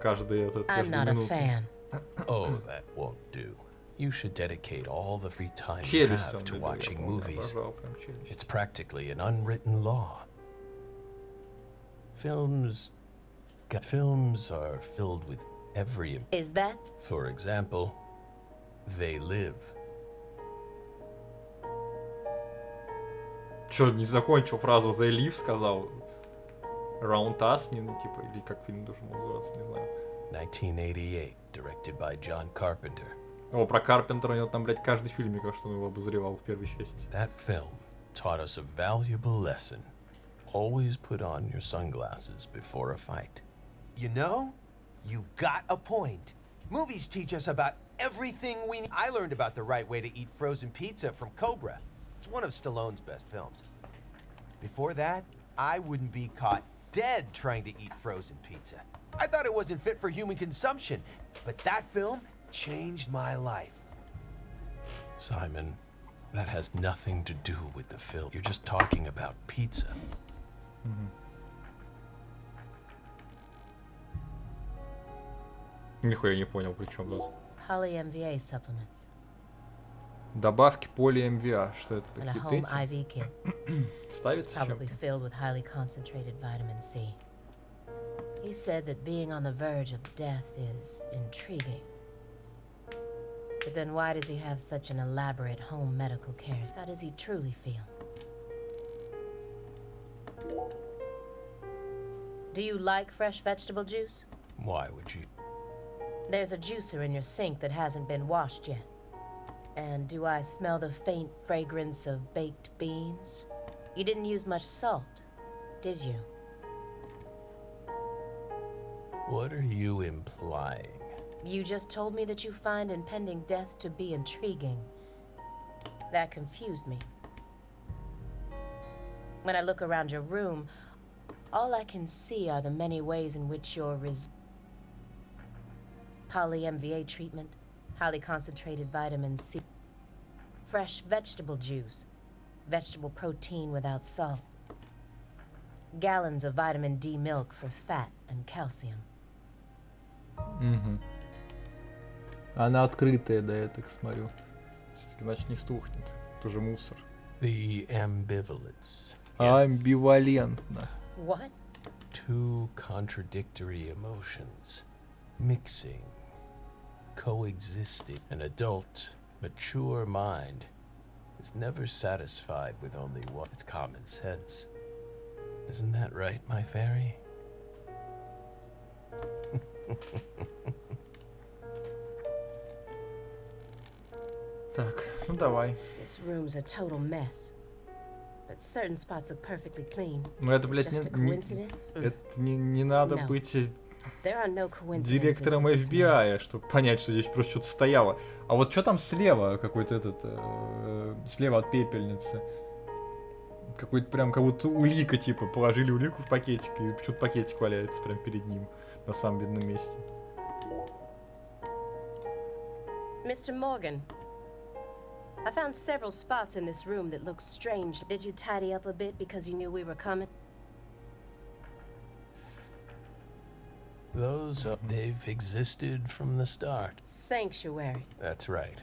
Каждую минуту. Oh, that won't do. You should dedicate all the free time you Челюсть have он to любил, я watching помню, movies. обожал прям челюсть. It's practically an unwritten law. Films are filled with every... Is that? For example, they live. Чё, не закончил фразу «They live», сказал «Round us», не, ну, типа, или как фильм должен называться, не знаю. 1988, directed by John Carpenter. О, про Карпентера у него там, блядь, каждый фильм, мне кажется, он его обозревал в первой части. That film taught us a valuable lesson. Always put on your sunglasses before a fight. You know, you've got a point. Movies teach us about everything we need. I learned about the right way to eat frozen pizza from Cobra. It's one of Stallone's best films. Before that, I wouldn't be caught dead trying to eat frozen pizza. I thought it wasn't fit for human consumption, but that film changed my life. Simon, that has nothing to do with the film. You're just talking about pizza. Нихуя не понял, при чем тут. Poly-MVA supplements. Добавки поли-МВА. Что это And a такие? home IV kit. Ставится Probably чем-то? filled with highly concentrated vitamin C. He said that being on the verge of death is intriguing. But then why does he have such an elaborate home medical care? How does he truly feel? Do you like fresh vegetable juice? Why would you? There's a juicer in your sink that hasn't been washed yet. And do I smell the faint fragrance of baked beans? You didn't use much salt, did you? What are you implying? You just told me that you find impending death to be intriguing. That confused me. When I look around your room, all I can see are the many ways in which your poly-MVA treatment, highly concentrated vitamin C, fresh vegetable juice, vegetable protein without salt, gallons of vitamin D milk for fat and calcium. Угу. Она открытая, да, я так смотрю. Все-таки, значит, не стухнет. Тоже мусор. The ambivalence. Амбивалентно. What? Two contradictory emotions. Mixing. Coexisting. An adult, mature mind is never satisfied with only one. It's common sense. Isn't that right, my fairy? Так, ну давай. This room's a total mess. But certain spots look perfectly clean. Ну это, блядь, Just a coincidence? это не надо No. быть There are no coincidences директором with this man. FBI, чтобы понять, что здесь просто что-то стояло. А вот что там слева, какой-то слева от пепельницы? Какой-то прям как будто улика, типа, положили улику в пакетик, и почему-то пакетик валяется прям перед ним, на самом видном месте. Mr. Morgan, I found several spots in this room that look strange. Did you tidy up a bit because you knew we were coming? Those, they've existed from the start. Sanctuary. That's right.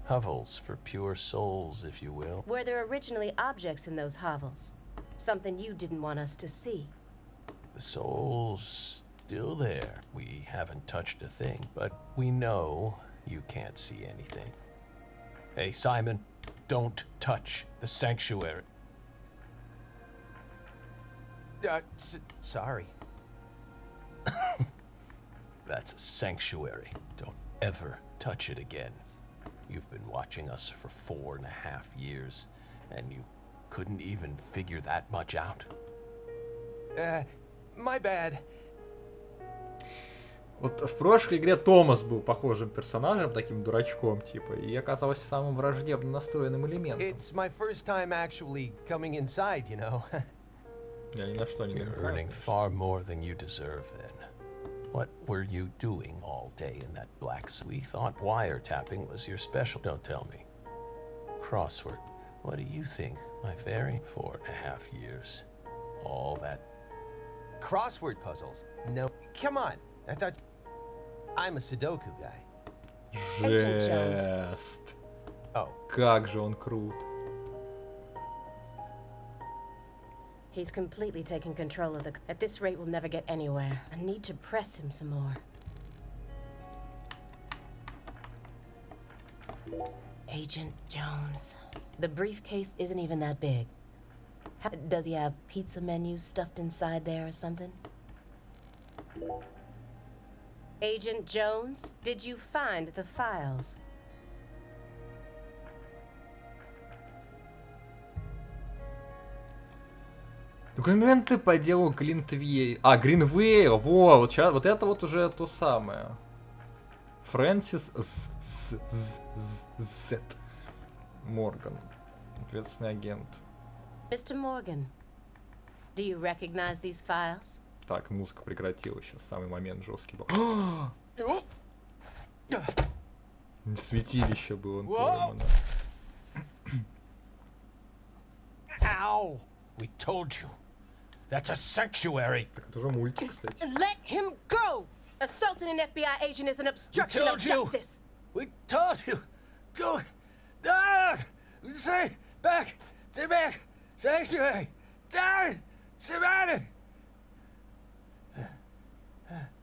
Hovels for pure souls, if you will. Were there originally objects in those hovels? Something you didn't want us to see? The soul's still there. We haven't touched a thing, but we know you can't see anything. Hey, Simon, don't touch the sanctuary. Sorry. That's a sanctuary. Don't ever touch it again. You've been watching us for 4.5 years, and you couldn't even figure that much out? My bad. Вот в прошлой игре Томас был похожим персонажем, таким дурачком, типа, и оказался самым враждебно настроенным элементом. It's my first time actually coming inside, you know. Я ни на что не You're earning far more than you deserve, then. What were you doing all day in that black suit? We thought wiretapping was your special. Don't tell me. Crossword. What do you think, my fairy? 4.5 years. All that. Crossword puzzles? No. Come on. I thought I'm a Sudoku guy. Жесть. Oh. Как же он крут. He's completely taken control of the... At this rate, we'll never get anywhere. I need to press him some more. Agent Jones. The briefcase isn't even that big. Does he have pizza menus stuffed inside there or something? Agent Jones, did you find the files? Документы по делу Глинтвей. А, Гринвейл, во, вот сейчас, вот это вот уже то самое. Фрэнсис З. Морган. Ответственный агент. Mr. Morgan, do you recognize these files? Так, музыка прекратилась, сейчас самый момент жесткий был. Святилище было. Ow! We told you. That's a sanctuary. Так, это уже мультик, кстати. Let him go! Assaulting an FBI agent is an obstruction of justice. We told you. Go. Ah! Stay back. Stay back. Sanctuary. Down. Surrounded.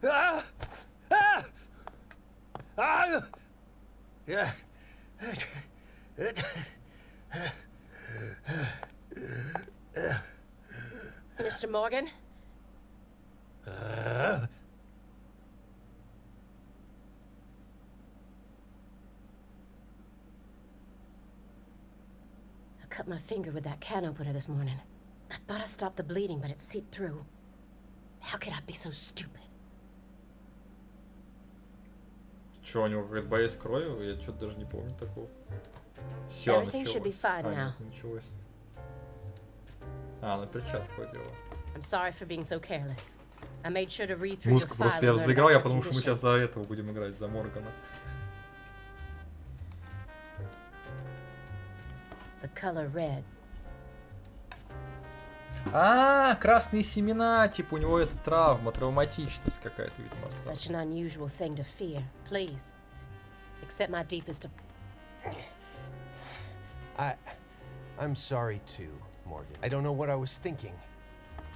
Ah! Ah! Ah! Yeah. Mr. Morgan? I cut my finger with that can opener this morning. I thought I stopped the bleeding, but it seeped through. How could I be so stupid? Че, у него какая-то боязнь крови? Я что-то даже не помню такого. Все, Everything should be fine now. Началось. А, на перчатку одела. I'm sorry for being so careless. I made sure to read through your Музыку file просто and я learn заиграл, about я your потому что мы condition. сейчас за этого будем играть, за Моргана. The color red. А, красные семена, типа у него это травма, травматичность какая-то, видимо, осталась. Such an unusual thing to fear. Please, accept my deepest... I'm sorry too, Morgan. I don't know what I was thinking.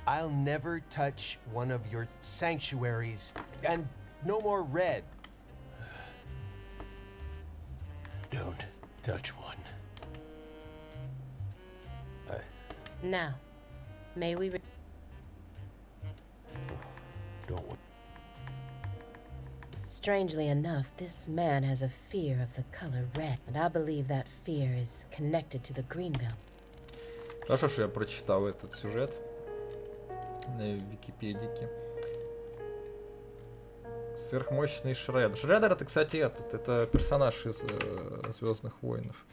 I'll never touch one of your sanctuaries, and no more red. Don't touch one. Now, may we... Don't. Strangely enough, this man has a fear of the color red, and I believe that fear is connected to the green belt. Хорошо, что я прочитал этот сюжет на Википедике. Сверхмощный Шреддер. Шреддер это, кстати, это персонаж из Звездных войнов.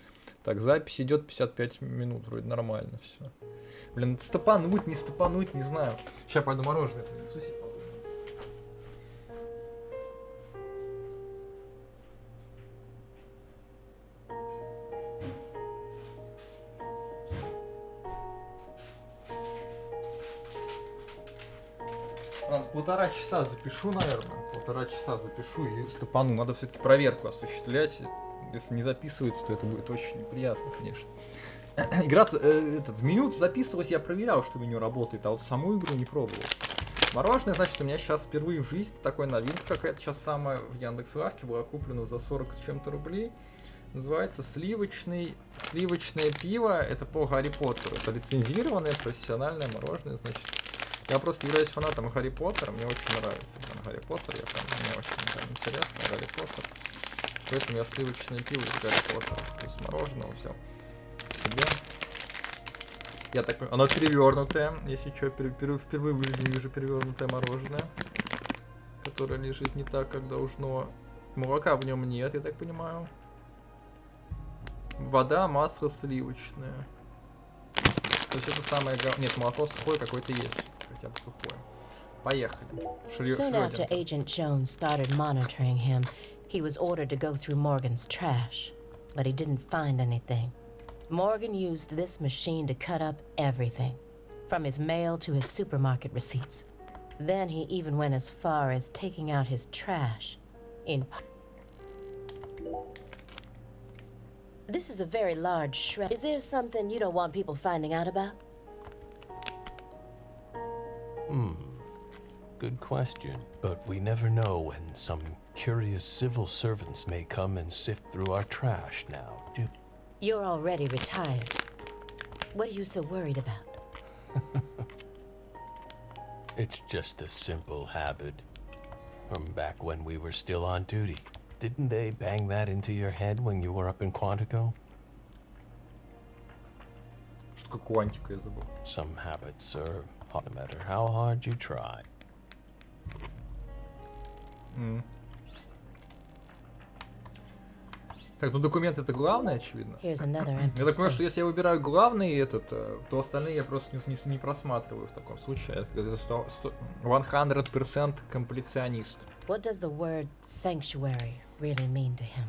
Так, запись идет 55 минут, вроде нормально все. Блин, стопануть, не знаю. Сейчас пойду мороженое принесу себе. Полтора часа запишу, наверное. И стопану. Надо все-таки проверку осуществлять. Если не записывается, то это будет очень неприятно, конечно. Игра, меню записывалась, я проверял, что меню работает, а вот саму игру не пробовал. Мороженое, значит, у меня сейчас впервые в жизни такой новинка какая-то сейчас самая в Яндекс.Лавке была куплена за 40 с чем-то рублей. Называется сливочное пиво. Это по Гарри Поттеру. Это лицензированное профессиональное мороженое, значит. Я просто являюсь фанатом Гарри Поттера, мне очень нравится Гарри Поттер, мне очень интересно Гарри Поттер. Поэтому я сливочное пиво из Гарри Поттера, плюс мороженого взял себе. Я так понимаю, оно перевернутое, если что, впервые в жизни вижу перевернутое мороженое, которое лежит не так, как должно. Молока в нем нет, я так понимаю. Вода, масло сливочное. То есть это самое... Нет, молоко сухое какое-то есть. Хотя бы сухое. Поехали. Soon after Agent Jones started monitoring him, he was ordered to go through Morgan's trash, but he didn't find anything. Morgan used this machine to cut up everything, from his mail to his supermarket receipts. Then he even went as far as taking out his trash in... This is a very large shred. Is there something you don't want people finding out about? Good question. But we never know when some curious civil servants may come and sift through our trash now, do... You're already retired. What are you so worried about? It's just a simple habit. From back when we were still on duty. Didn't they bang that into your head when you were up in Quantico? Что такое Quantico, я забыл. Some habits are, no matter how hard you try. Так, ну документ это главное, очевидно. Here's another empty Я так понимаю, space. что если я выбираю главный то остальные я просто не просматриваю в таком случае. Это 100% комплекционист. What does the word sanctuary really mean to him?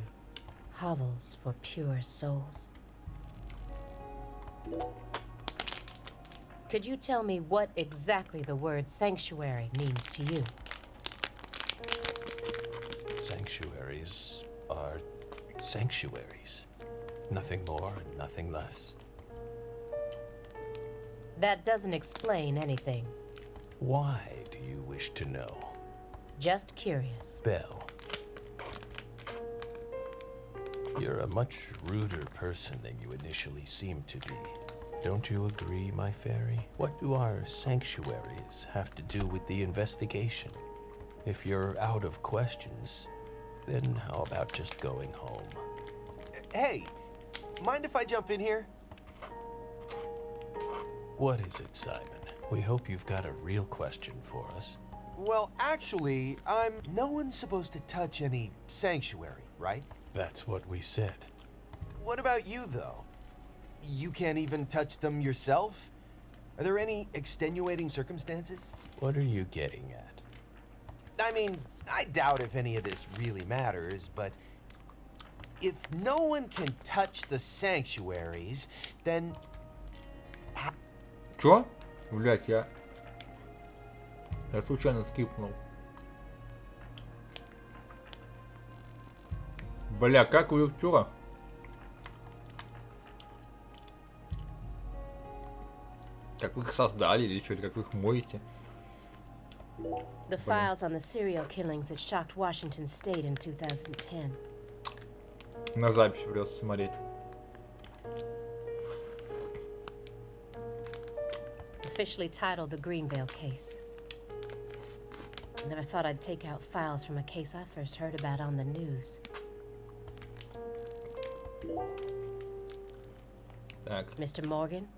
Hovels for pure souls. Could you tell me what exactly the word sanctuary means to you? Sanctuaries are sanctuaries. Nothing more and nothing less. That doesn't explain anything. Why do you wish to know? Just curious. Belle. You're a much ruder person than you initially seemed to be. Don't you agree, my fairy? What do our sanctuaries have to do with the investigation? If you're out of questions, then how about just going home? Hey, mind if I jump in here? What is it, Simon? We hope you've got a real question for us. Well, actually, no one's supposed to touch any sanctuary, right? That's what we said. What about you, though? You can't even touch them yourself? Are there any extenuating circumstances? What are you getting at? I mean, I doubt if any of this really matters, but if no one can touch the sanctuaries, then... Чё? Блять, я случайно скипнул. Бля, как у чё? Как вы их создали или что, или как вы их моете. The files on the serial killings that shocked Washington State in 2010. На запись придется смотреть. Officially titled the Greenvale case. Never thought I'd take out files from a case I first heard about on the news. Так. Mr. Morgan,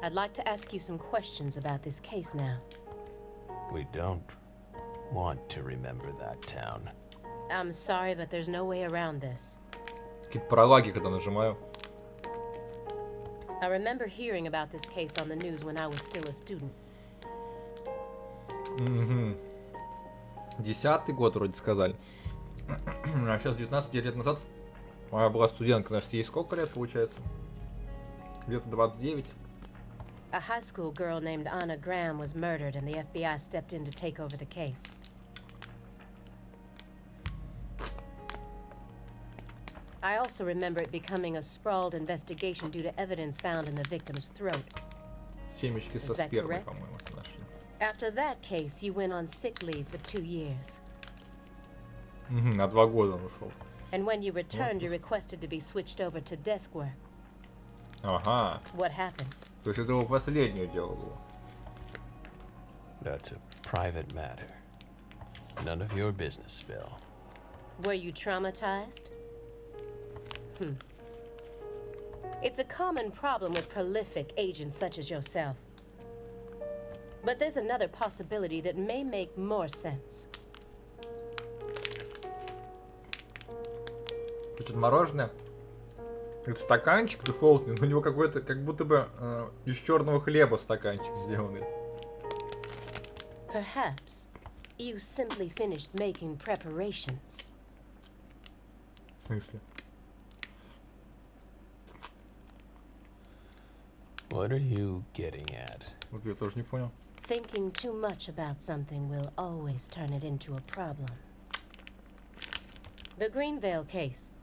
I'd like to ask you some questions about this case now. We don't want to remember that town. I'm sorry, but there's no way around this. Какие-то пролаги, когда нажимаю. I remember hearing about this case on the news when I was still a student. Угу. 10-й год вроде сказали. А сейчас 19 лет назад моя была студентка. Значит, ей сколько лет получается? Где-то 29. A high school girl named Anna Graham was murdered and the FBI stepped in to take over the case. I also remember it becoming a sprawled investigation due to evidence found in the victim's throat. Семечки со Is that спермой, correct? по-моему, нашли. After that case, you went on sick leave for 2 years. Угу, на 2 года он ушел. And when you returned, you requested to be switched over to desk work. Ага. What happened? То есть это его последнее дело было. That's a private matter. None of your business, Bill. Were you traumatized? It's a common problem with prolific agents such as yourself. But there's another possibility that may make more sense. Значит, мороженое. Это стаканчик дефолтный, но у него какой-то, как будто бы из черного хлеба стаканчик сделанный. Perhaps you simply finished making preparations. В смысле? What are you getting at? Вот я тоже не понял. Thinking too much about something will always turn it into a problem. The Greenvale case.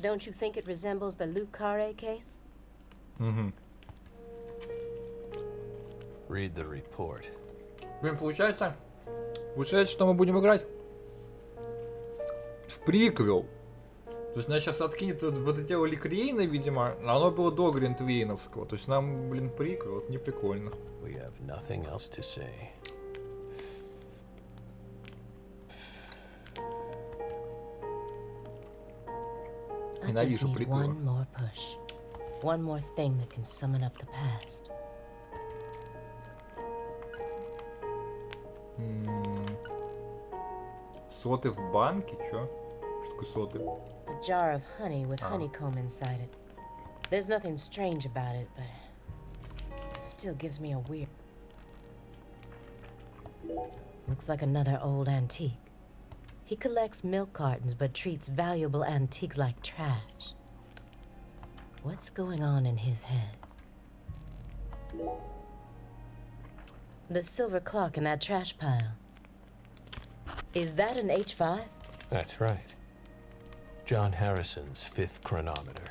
Don't you think it resembles the Luke Carre case? Угу. Read the report. Блин, получается, что мы будем играть в приквел. То есть нас сейчас откинет вот это дело Ликрейна, видимо, а оно было до Гринтвейновского. То есть нам, блин, приквел, это не прикольно. We have nothing else to say. I just Ненавижу need приквелы. one more push. One more thing that can summon up the past. Соты в банке, чё? Что такое соты? A jar of honey with honeycomb inside it. There's nothing strange about it, but it still gives me a weird... Looks like another old antique. He collects milk cartons but treats valuable antiques like trash. What's going on in his head? The silver clock in that trash pile. Is that an H5? That's right. John Harrison's 5th chronometer.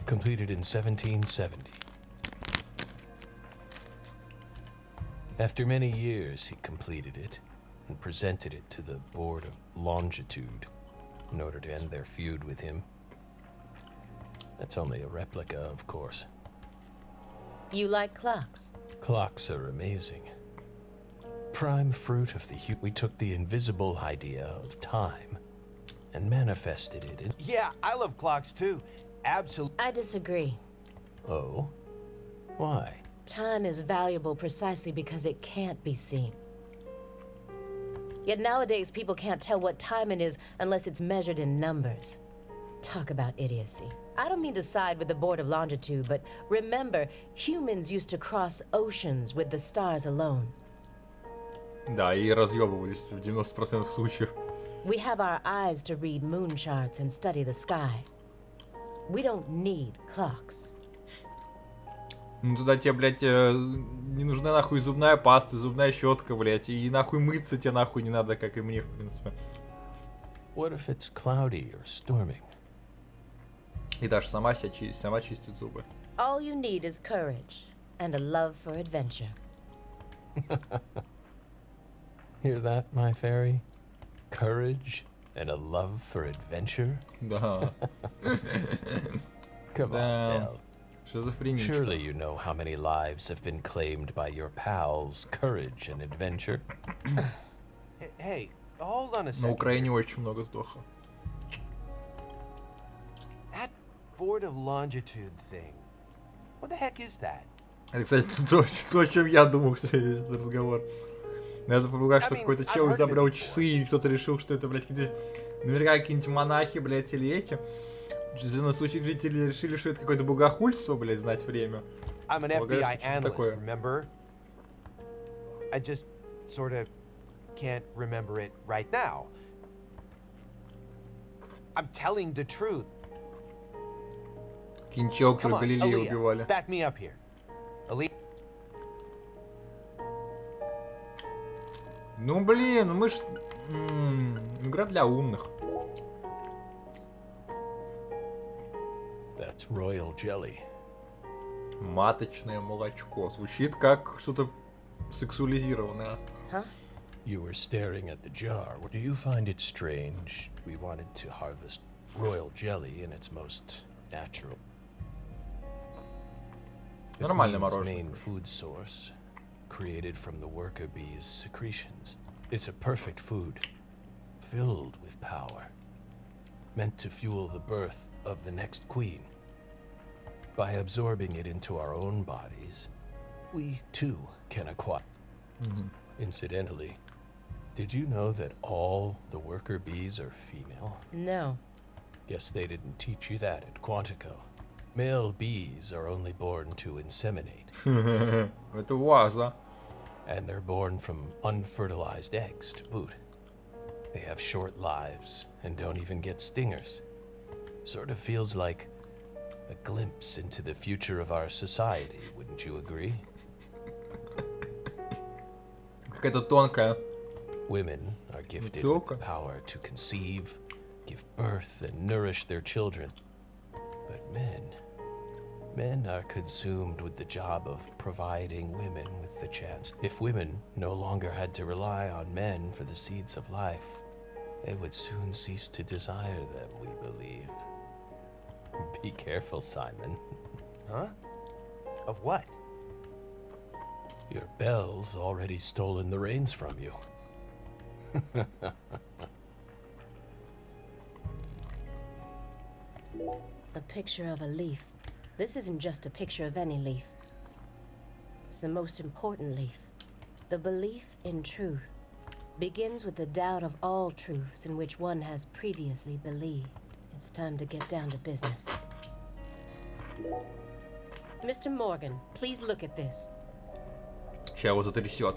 Completed in 1770. After many years, he completed it and presented it to the Board of Longitude in order to end their feud with him. That's only a replica, of course. You like clocks? Clocks are amazing. Prime fruit of the we took the invisible idea of time and manifested it in... Yeah, I love clocks too. Absolutely. I disagree. Oh? Why? Time is valuable precisely because it can't be seen. Yet nowadays, people can't tell what time it is unless it's measured in numbers. Talk about idiocy. I don't mean to side with the Board of Longitude, but remember, humans used to cross oceans with the stars alone. Да, и разъебывались в 90% случаев. We have our eyes to read moon charts and study the sky. We don't need clocks. Ну туда тебе, блядь, не нужна нахуй зубная паста, зубная щетка, блядь, и нахуй мыться тебе нахуй не надо, как и мне, в принципе. What if it's cloudy or storming? И даже сама чистит зубы. All you need is courage and a love for adventure. Hear that, my fairy? Courage and a love for adventure? Да. Come Да. on, Belle. Шизофренично. Surely you know how many lives have been claimed by your pals' courage and adventure. Hey, hold on a На second. Украине очень много сдохло. That board of longitude thing. What the heck is that? Это, кстати, то, о чем я думал, кстати, этот разговор. Надо полагать, что I mean, какой-то I've чел heard of it изобрел before. часы, и кто-то решил, что это, блядь, какие-то... Наверняка какие-нибудь монахи, блядь, или эти. На случай жители решили, что это какое-то богохульство, блядь, знать время. I'm an Полагаю, FBI что что-то analyst, такое. remember? I just sort of can't remember it right now. I'm telling the truth. Кинчел, Come который on, Галилея Aaliyah, убивали. back me up here. Aaliyah. Ну, блин, ну мы ж... Игра для умных. That's royal jelly. Маточное молочко. Звучит как что-то сексуализированное. Huh? You were staring at the jar. Do you find it strange we wanted to harvest royal jelly in its most natural? The Нормальное queen's мороженое. main food source, created from the worker bee's secretions. It's a perfect food, filled with power, meant to fuel the birth of the next queen. By absorbing it into our own bodies, we too can acquire. Incidentally, did you know that all the worker bees are female? No. Guess they didn't teach you that at Quantico. Male bees are only born to inseminate, Это у вас, да? and they're born from unfertilized eggs to boot. They have short lives and don't even get stingers. Sort of feels like a glimpse into the future of our society, wouldn't you agree? Какая-то тонкая. Women are gifted with Joke. the power to conceive, give birth, and nourish their children. But men are consumed with the job of providing women with the chance. If women no longer had to rely on men for the seeds of life, they would soon cease to desire them, we believe. Be careful, Simon. Huh? Of what? Your Belle's already stolen the reins from you. A picture of a leaf. This isn't just a picture of any leaf. It's the most important leaf. The belief in truth begins with the doubt of all truths in which one has previously believed. It's time to get down to business. Mr. Morgan, please look at this. Сейчас его затрясет.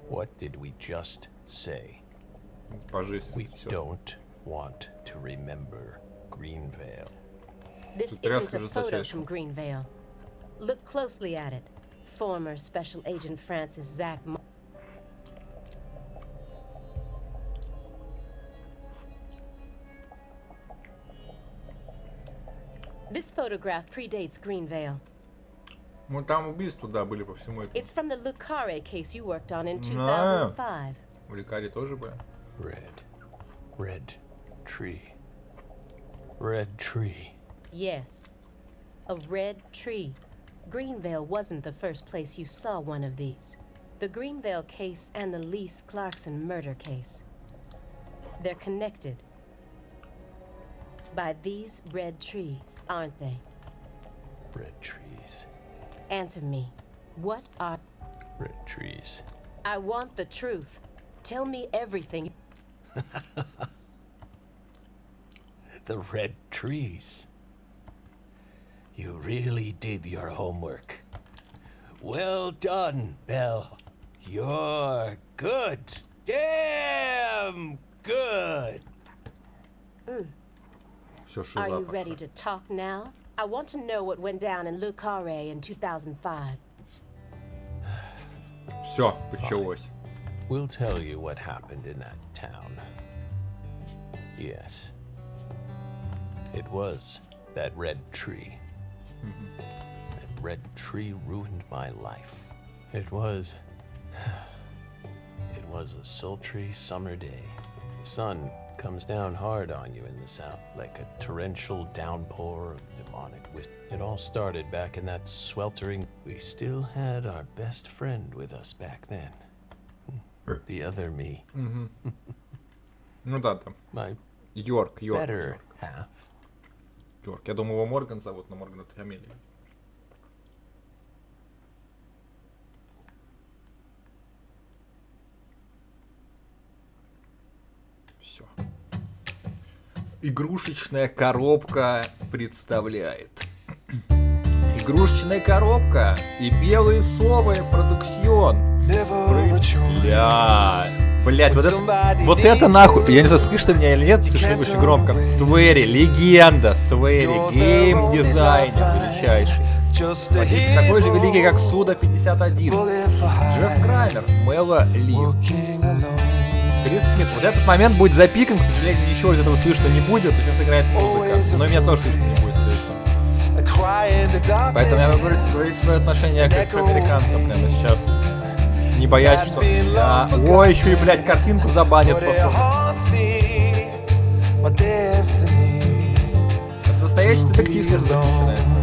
What did we just say? По жизни We затрясет. don't want to remember Greenvale. This Тут тряска isn't a же photo зачем? from Greenvale. Look closely at it. Former Special Agent Francis Zach. This photograph predates Greenvale. Ну там убийства, да, были по всему этому. It's from the Lucare case you worked on in Ah. 2005. В лекаре тоже были. Red tree. Red tree. Yes, a red tree. Greenvale wasn't the first place you saw one of these. The Greenvale case and the Lise Clarkson murder case. They're connected by these red trees, aren't they? Red trees. Answer me. What are... Red trees. I want the truth. Tell me everything. The red trees. You really did your homework. Well done, Belle. You're good. Damn good. Все Are шиза you ready пошла. to talk now? I want to know what went down in Lucare in 2005. Все, началось. We'll tell you what happened in that town. Yes. It was that red tree. That red tree ruined my life. It was a sultry summer day. The sun comes down hard on you in the south, like a torrential downpour of demonic wisdom. It all started back in that sweltering. We still had our best friend with us back then. The other me. Ну да, там. My Йорк. better half. Йорк. Я думал, его Морган зовут, но Морган это фамилия. Все. Игрушечная коробка представляет. Игрушечная коробка и белые совы продукцион. Блять, вот это нахуй. Я не знаю, слышно меня или нет, слишком очень громко. Свери, легенда, Свери, гейм-дизайнер величайший. Практически такой же великий, как Суда 51. Джефф Крамер, Мэла Ли. Крис Смит. Вот этот момент будет запикан, к сожалению, ничего из этого слышно не будет. Сейчас играет музыка, но меня тоже слышно не будет, соответственно. Поэтому я могу говорить свое отношение к американцам прямо сейчас. Не боясь, что... Ой, еще и, блядь, картинку забанят. Это настоящий детектив, если так начинается.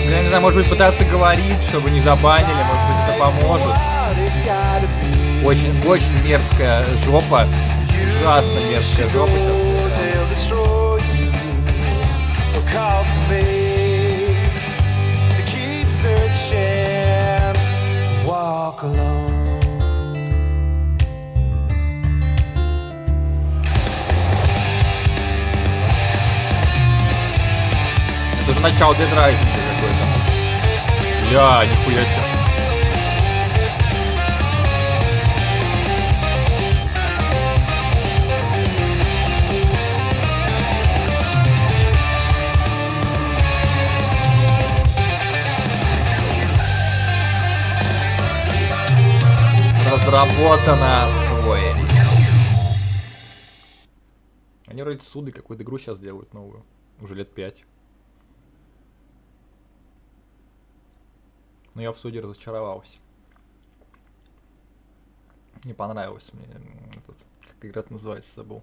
Я не знаю, может быть, пытаться говорить, чтобы не забанили, может быть, это поможет. Очень мерзкая жопа. Ужасно мерзкая жопа сейчас. Это же начало дедрайзинга какой-то. Бля, нихуя себе. Разработана свой. Они вроде суды какую-то игру сейчас делают новую. Уже лет 5. Но я в суде разочаровался. Не понравилось мне этот, как игра называется, забыл.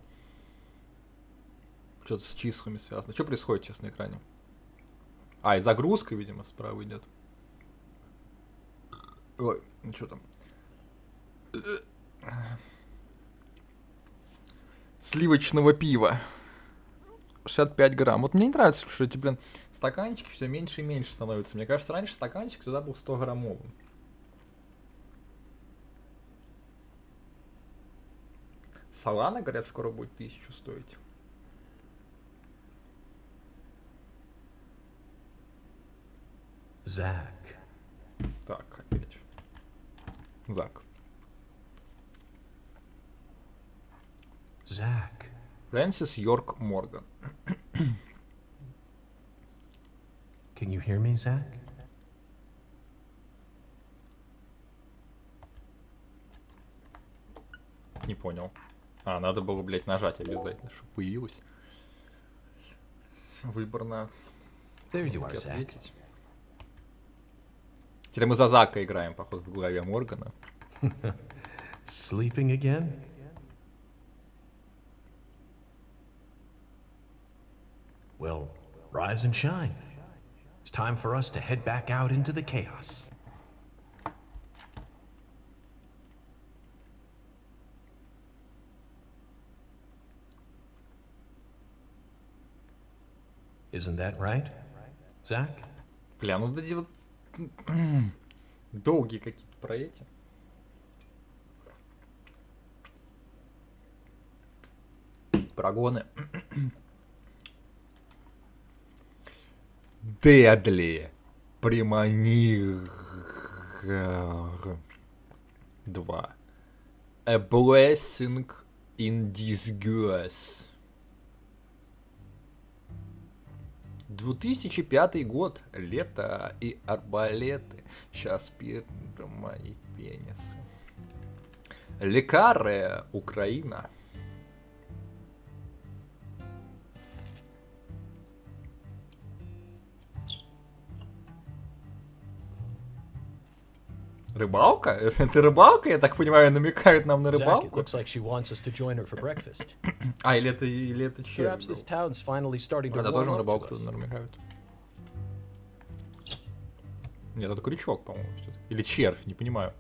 Что-то с числами связано. Что происходит сейчас на экране? И загрузка, видимо, справа идет. Ой, ну что там? Сливочного пива. 65 грамм. Вот мне не нравится, что эти, блин, стаканчики все меньше и меньше становятся. Мне кажется, раньше стаканчик всегда был 100 граммовым. Солана, говорят, скоро будет 1000 стоить. Зак. Так, опять. Зак. Zach. Фрэнсис Йорк Морган. Can you hear me, Zach? Не понял. Надо было, блядь, нажать обязательно, чтобы появилось. Выбор на... There you are, Zach. Теперь мы за Зака играем, походу, в голове Моргана. Sleeping again? Well, rise and shine. It's time for us to head back out into the chaos. Isn't that right, Zach? Бля, ну эти вот долгие какие-то про эти. Прогоны. Дедли. Приманизер. 2. A blessing in disguise. 2005 год. Лето и арбалеты. Сейчас мои пенисы. Лекаре, Украина. Рыбалка? Это рыбалка, я так понимаю, намекают нам на Zach, it рыбалку? looks like she wants us to join her for breakfast. А, или это червь Perhaps this был? town's finally starting to Это warm тоже на up to рыбалку us. намекают. Нет, это крючок, по-моему. Или червь, не понимаю.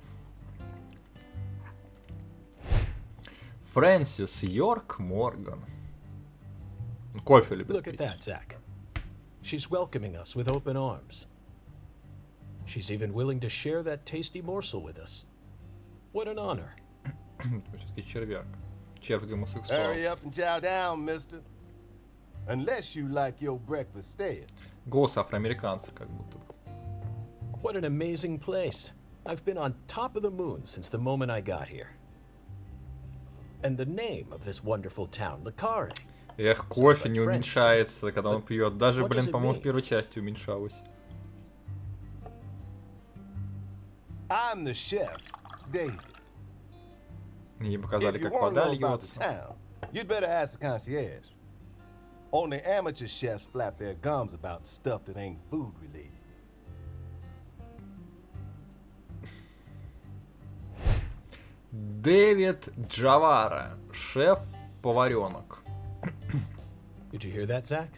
Фрэнсис Йорк Морган. Кофе любит Look at пить. that, Zach. She's welcoming us with open arms. She's even willing to share that tasty morsel with us. What an honor. Все-таки червяк. Червь гомосексуал. Hurry up and chow down, mister. Unless you like your breakfast stale. Голос афроамериканца, как будто. What an amazing place. I've been on top of the moon since the moment I got here. And the name of this wonderful town, Licare. Эх, кофе не уменьшается, когда он пьет. Даже, блин, по-моему, в первой части уменьшалось. I'm the chef, David. Мне показали, If you как want to вода know about the льется. town, you'd better ask the concierge. Only amateur chefs flap their gums about stuff that ain't food related. Дэвид Джавара, шеф-поваренок. Did you hear that, Zach?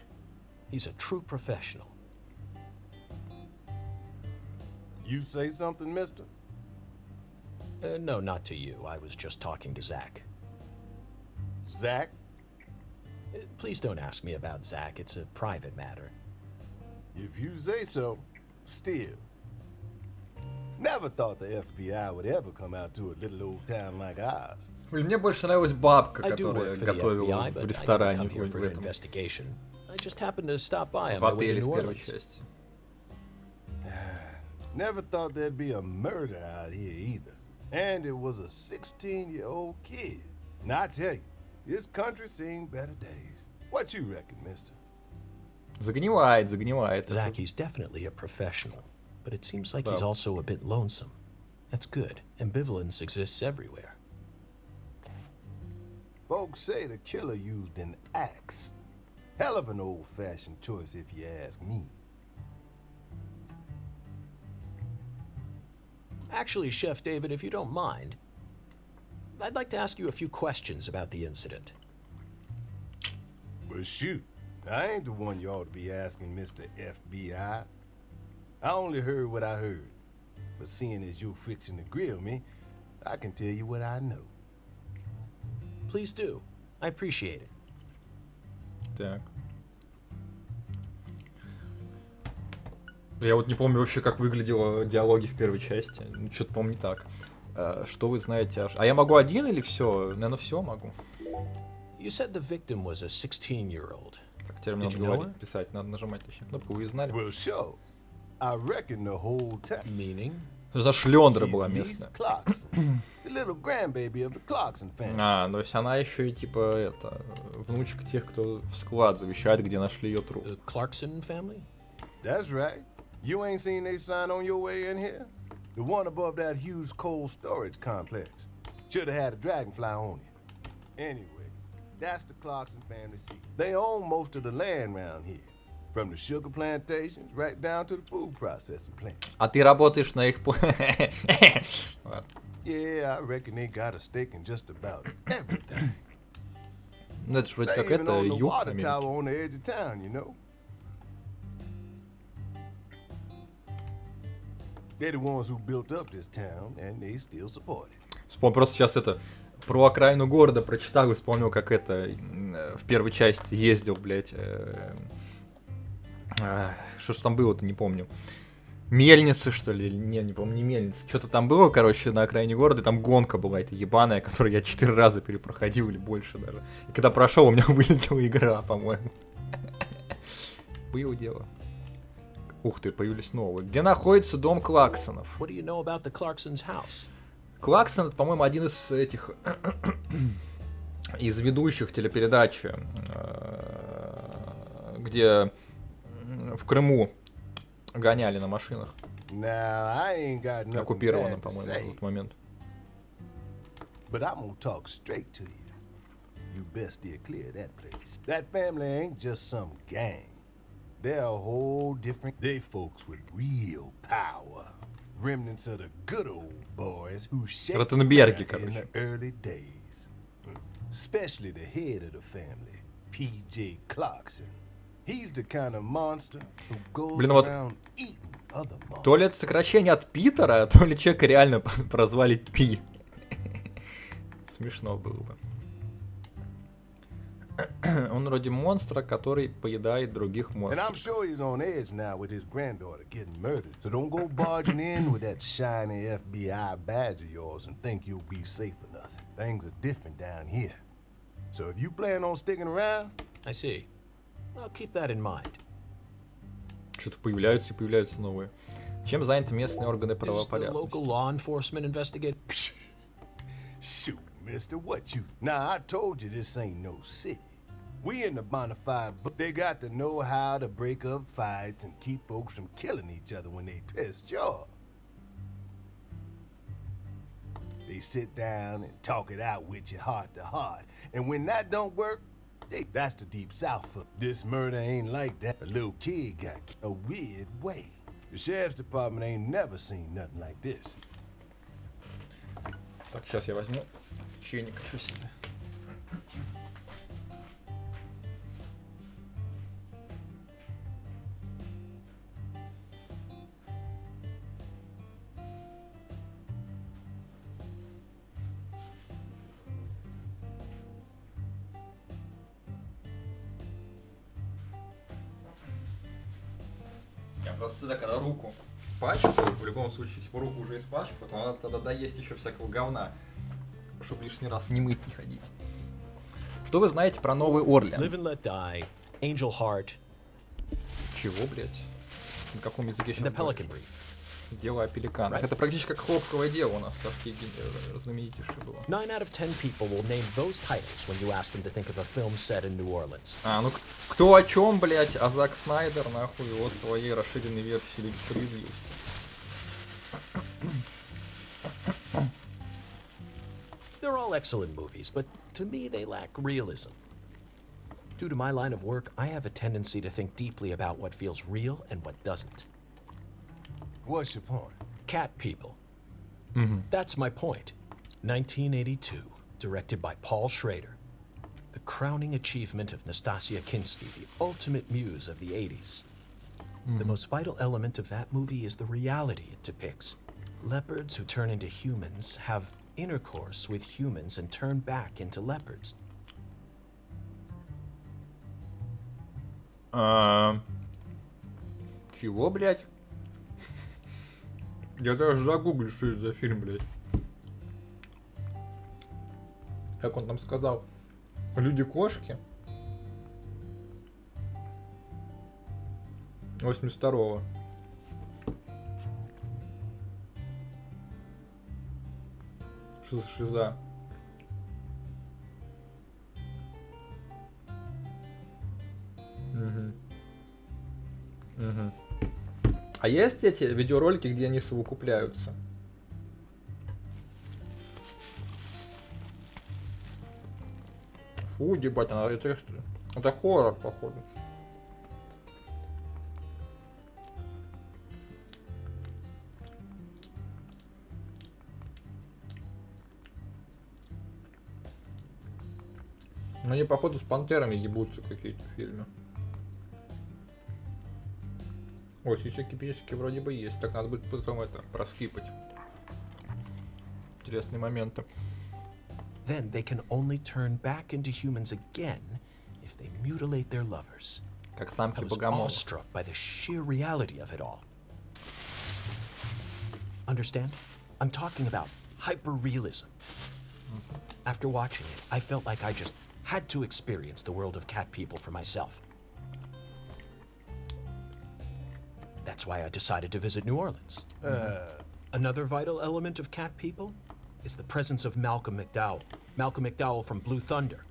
He's a true professional. You say something, mister? No, not to you. I was just talking to Zach. Zach? Please don't ask me about Zach. It's a private matter. If you say so, still. Never thought the FBI would ever come out to a little old town like ours. Блин, мне больше нравилась бабка, I do которая work for the готовила FBI, в but I didn't ресторане come here в for an этом, investigation. I just happened to stop by on в my way отеле to в New первой Orleans. части. Never thought there'd be a murder out here either. And it was a 16-year-old kid. Now I tell you, this country's seen better days. What you reckon, mister? Загнивает, загнивает. Zach, he's definitely a professional, but it seems like he's Well. also a bit lonesome. That's good. Ambivalence exists everywhere. Folks say the killer used an axe. Hell of an old-fashioned choice if you ask me. Actually, Chef David, if you don't mind, I'd like to ask you a few questions about the incident. Well, shoot. I ain't the one you ought to be asking, Mr. FBI. I only heard what I heard. But seeing as you're fixing to grill me, I can tell you what I know. Please do. I appreciate it. Так. Я вот не помню вообще, как выглядели диалоги в первой части. Ну, что-то, по-моему, не так. Что вы знаете? А я могу один или все? Наверное, все могу. You said the victim was a 16-year-old. Так, теперь мне Did надо you know говорить, писать, надо нажимать точнее кнопку, вы знали? Well, sure. I reckon the whole time. Meaning? Что за шлендра She's была Miss местная? Clarkson, the little grandbaby of the Clarkson family. А, то есть она еще и типа это внучка тех, кто в склад завещает, где нашли ее труп. The Clarkson family? That's right. You ain't seen they sign on your way in here? The one above that huge cold storage complex. Should have had a dragonfly on it. Anyway, that's the Clarkson family seat. They own most of the land around here. From the sugar plantations right down to the food processing plant. А ты работаешь на их... Yeah, I reckon they got a stake in just about everything. Ну это же вроде They как even это own the юг water Америки. tower on the edge of town, you know? They're the ones who built up this town, and they still support it. Просто сейчас это про окраину города прочитал и вспомнил, как это в первой части ездил, блядь. Что ж там было-то, не помню. Мельницы, что ли? Не помню, не мельница. Что-то там было, короче, на окраине города, и там гонка была эта ебаная, которую я 4 раза перепроходил, или больше даже. И когда прошел, у меня вылетела игра, по-моему. Было дело. Ух ты, появились новые. Где находится дом Клаксонов? What do you know about the Clarkson's house? Клаксон, по-моему, один из этих из ведущих телепередач, где в Крыму гоняли на машинах. Now, I ain't got nothing Оккупировано, bad to по-моему, в say, тот момент. but I'm gonna talk straight to you. You best steer clear of that place. That family ain't just some gang. They're a whole different... They folks with real power. Remnants of the good old boys who shaped Ротенберги, America in короче. the early days. Especially the head of the family, P.J. Clarkson. He's the kind of monster who goes Блин, вот around eating other то ли monsters. это сокращение от Питера, то ли человека реально прозвали Пи. Смешно было бы. Он вроде монстра, который поедает других And I'm монстров. sure he's on edge now with his granddaughter getting murdered. So don't go barging in with that shiny FBI badge of yours and think you'll be safe enough. Things are different down here. So if you plan on sticking around, I see. I'll keep that in mind. Что-то появляются и появляются новые. Чем заняты местные органы Is the local правопорядочности? law enforcement investigating? shoot, mister, what you... Now, I told you this ain't no city. We in the bonafide, but they got to know how to break up fights and keep folks from killing each other when they pissed you off. They sit down and talk it out with you heart to heart. And when that don't work, that's the deep south for this murder ain't like that. A little kid got a weird way. The sheriff's department ain't never seen nothing like this. Так, сейчас я возьму чайник еще себе. Я просто всегда, когда руку пачкаю, в любом случае, типа руку уже испачкаю, то надо тогда доесть еще всякого говна, чтобы лишний раз не мыть, не ходить. Что вы знаете про Новый Орлеан? Live and let die. Angel Heart. Чего, блядь? На каком языке And сейчас the говоришь? Pelican Brief. Дело о пеликанах. Right. Это практически как хлопковое дело у нас в Совке знаменитейшее было. 9 out of 10 people will name those titles when you ask them to think of a film set in New Orleans. А, ну кто о чем, блядь, а Зак Снайдер, нахуй, вот своей расширенной версии Лиги Справедливости. They're all excellent movies, but to me they lack realism. Due to my line of work, I have a tendency to think deeply about what feels real and what doesn't. What's your point? Cat People. That's my point. 1982, directed by Paul Schrader. The crowning achievement of Nastasia Kinski, the ultimate muse of the 80s. The most vital element of that movie is the reality it depicts. Leopards who turn into humans have intercourse with humans and turn back into leopards. Чего, блядь? Я даже загуглю, что это за фильм, блядь. Как он там сказал? Люди-кошки. 82-го. Что за шиза? А есть эти видеоролики, где они совокупляются? Фу, ебать, это хоррор, походу. Ну они, походу, с пантерами ебутся какие-то в фильме. Ой, сейчас кипические вроде бы есть. Так надо будет потом это проскипать. Интересные моменты. Then they can only turn back into humans again if they mutilate their lovers. Как I самки was богомолов. awestruck by the sheer reality of it all. Understand? I'm talking about hyper-realism. After watching it, I felt like I just had to experience the world of cat people for myself. That's why I decided to visit New Orleans. Another vital element of cat people is the presence of Malcolm McDowell. Malcolm McDowell from Blue Thunder.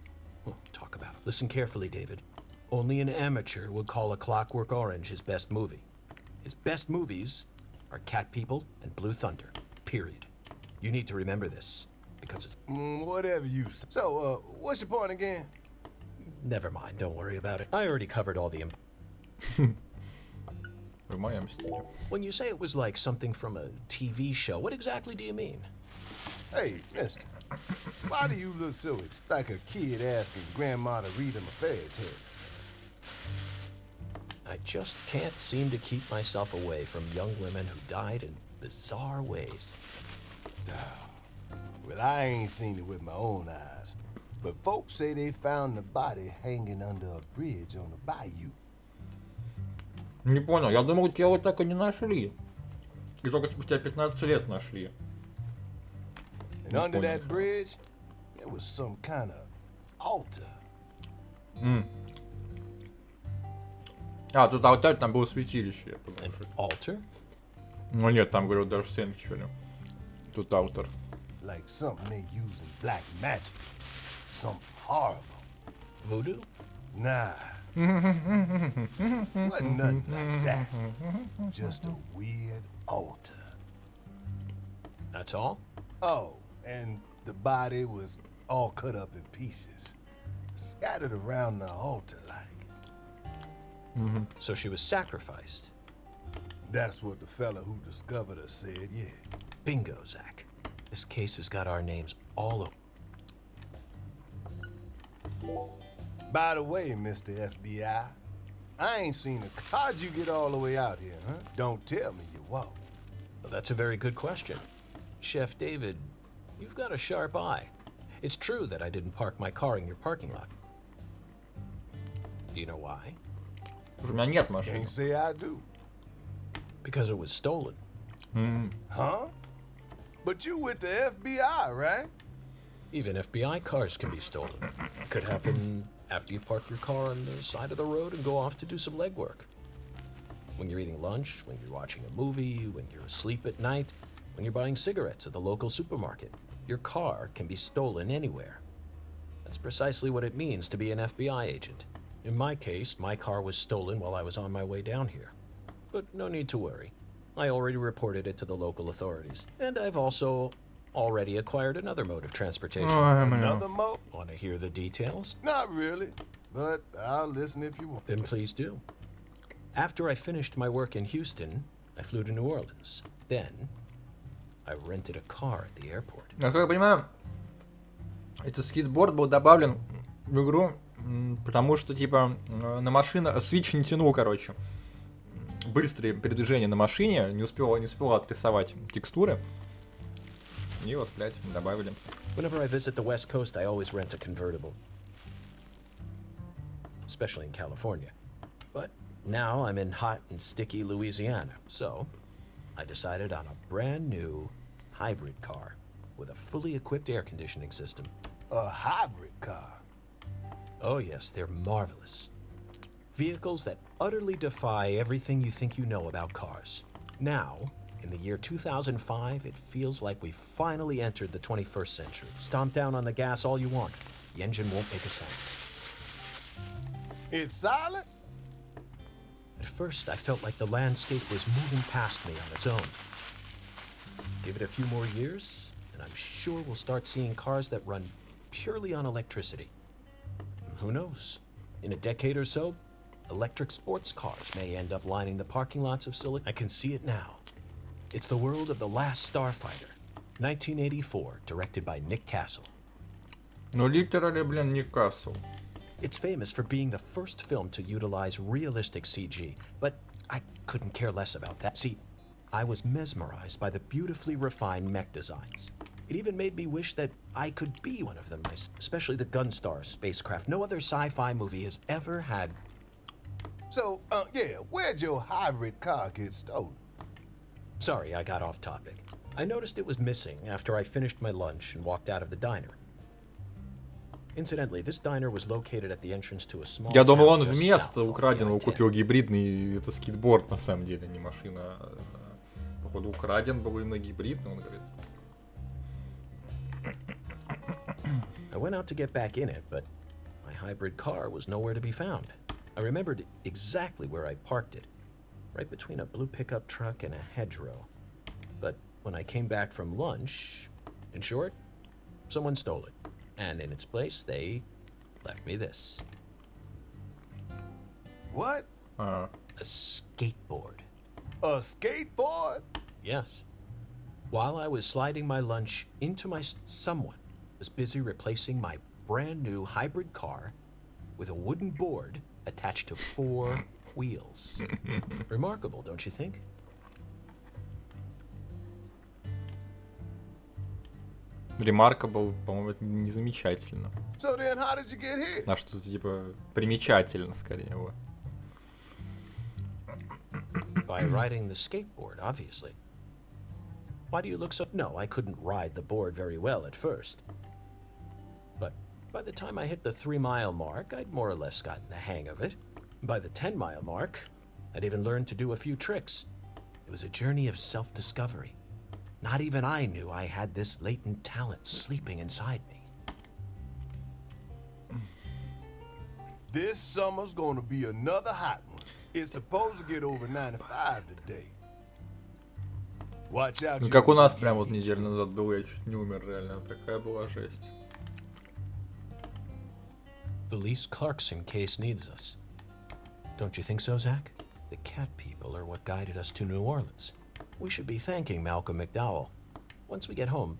Well, talk about it. Listen carefully, David. Only an amateur would call A Clockwork Orange his best movie. His best movies are Cat People and Blue Thunder. Period. You need to remember this, because it's... Whatever you say. So, what's your point again? Never mind, don't worry about it. I already covered all the... В моем стиле. When you say it was like something from a TV show, what exactly do you mean? Hey, mister, why do you look so like a kid asking grandma to read him a fairy tale? I just can't seem to keep myself away from young women who died in bizarre ways. Well, I ain't seen it with my own eyes, but folks say they found the body hanging under a bridge on the bayou. Не понял, я думал, тело так и не нашли. И только спустя 15 лет нашли. And under that bridge, there was some kind of altar. А, тут алтарь, там было святилище, я подумал, An что... altar? Ну нет, там, говорю, даже сэндвичили. Тут алтарь. Like something they use in black magic. Something horrible. Voodoo? Nah. Wasn't nothing like that. Just a weird altar. That's all? Oh, and the body was all cut up in pieces. Scattered around the altar like. So she was sacrificed. That's what the fella who discovered her said, yeah. Bingo, Zach. This case has got our names all over. By the way, Mr. FBI, I ain't seen her. How'd you get all the way out here, huh? Don't tell me you walked. Well, that's a very good question. Chef David, you've got a sharp eye. It's true that I didn't park my car in your parking lot. Do you know why? У меня нет машины. Can't say I do. Because it was stolen. Huh? But you with the FBI, right? Even FBI cars can be stolen. It could happen after you park your car on the side of the road and go off to do some legwork. When you're eating lunch, when you're watching a movie, when you're asleep at night, when you're buying cigarettes at the local supermarket. Your car can be stolen anywhere. That's precisely what it means to be an FBI agent. In my case, my car was stolen while I was on my way down here. But no need to worry. I already reported it to the local authorities. And I've also already acquired another mode of transportation. Another mo? Want to hear the details? Not really, but I'll listen if you want. Then please do. After I finished my work in Houston, I flew to New Orleans. Then, I rented a car at the airport. Насколько я понимаю, этот скейтборд был добавлен в игру, потому что, типа, на машине Switch не тянул, короче. Быстрые передвижения на машине, не успела отрисовать текстуры. И вот, блядь, добавили. Whenever I visit the West Coast, I always rent a convertible. Especially in California. But now I'm in hot and sticky Louisiana, so I decided on a brand new hybrid car with a fully equipped air conditioning system. A hybrid car? Oh yes, they're marvelous. Vehicles that utterly defy everything you think you know about cars. Now, in the year 2005, it feels like we finally entered the 21st century. Stomp down on the gas all you want. The engine won't make a sound. It's silent? At first, I felt like the landscape was moving past me on its own. Give it a few more years, and I'm sure we'll start seeing cars that run purely on electricity. And who knows? In a decade or so, electric sports cars may end up lining the parking lots of Silicon. I can see it now. It's the world of The Last Starfighter, 1984, directed by Nick Castle. Ну, literally, блин, Ньюкасл. It's famous for being the first film to utilize realistic CG, but I couldn't care less about that. See, I was mesmerized by the beautifully refined mech designs. It even made me wish that I could be one of them, especially the Gunstar spacecraft. No other sci-fi movie has ever had. So, yeah, where'd your hybrid car get stolen? Sorry, I got off topic. I noticed it was missing after I finished my lunch and walked out of the diner. Incidentally, this diner was located at the entrance to a small Я думал, он town just вместо south of украденного I-10. купил гибридный, это скейтборд, на самом деле, не машина. Походу, украден был именно гибридный, он говорит. I went out to get back in it, but my hybrid car was nowhere to be found. I remembered exactly where I parked it, right between a blue pickup truck and a hedgerow. But when I came back from lunch, in short, someone stole it. And in its place, they left me this. What? А, A skateboard. A skateboard? Yes. While I was sliding my lunch into someone was busy replacing my brand new hybrid car with a wooden board attached to 4 wheels. Remarkable, don't you think? Remarkable, по-моему, это не замечательно. So then how did you get here? А что-то типа примечательно, скорее. Вот. By riding the skateboard, obviously. Why do you look so... No, I couldn't ride the board very well at first. But by the time I hit the 3-mile mark, I'd more or less gotten the hang of it. By the 10-mile mark, I'd even learned to do a few tricks. It was a journey of self-discovery. Not even I knew I had this latent talent sleeping inside me. This summer's gonna be another hot one. It's supposed to get over 95 today. Watch out. Ну как у нас прям вот неделю назад было, я чуть не умер реально. Такая была жесть. The Lise Clarkson case needs us. Don't you think so, Zach? The cat people are what guided us to New Orleans. We should be thanking Malcolm McDowell. Once we get home,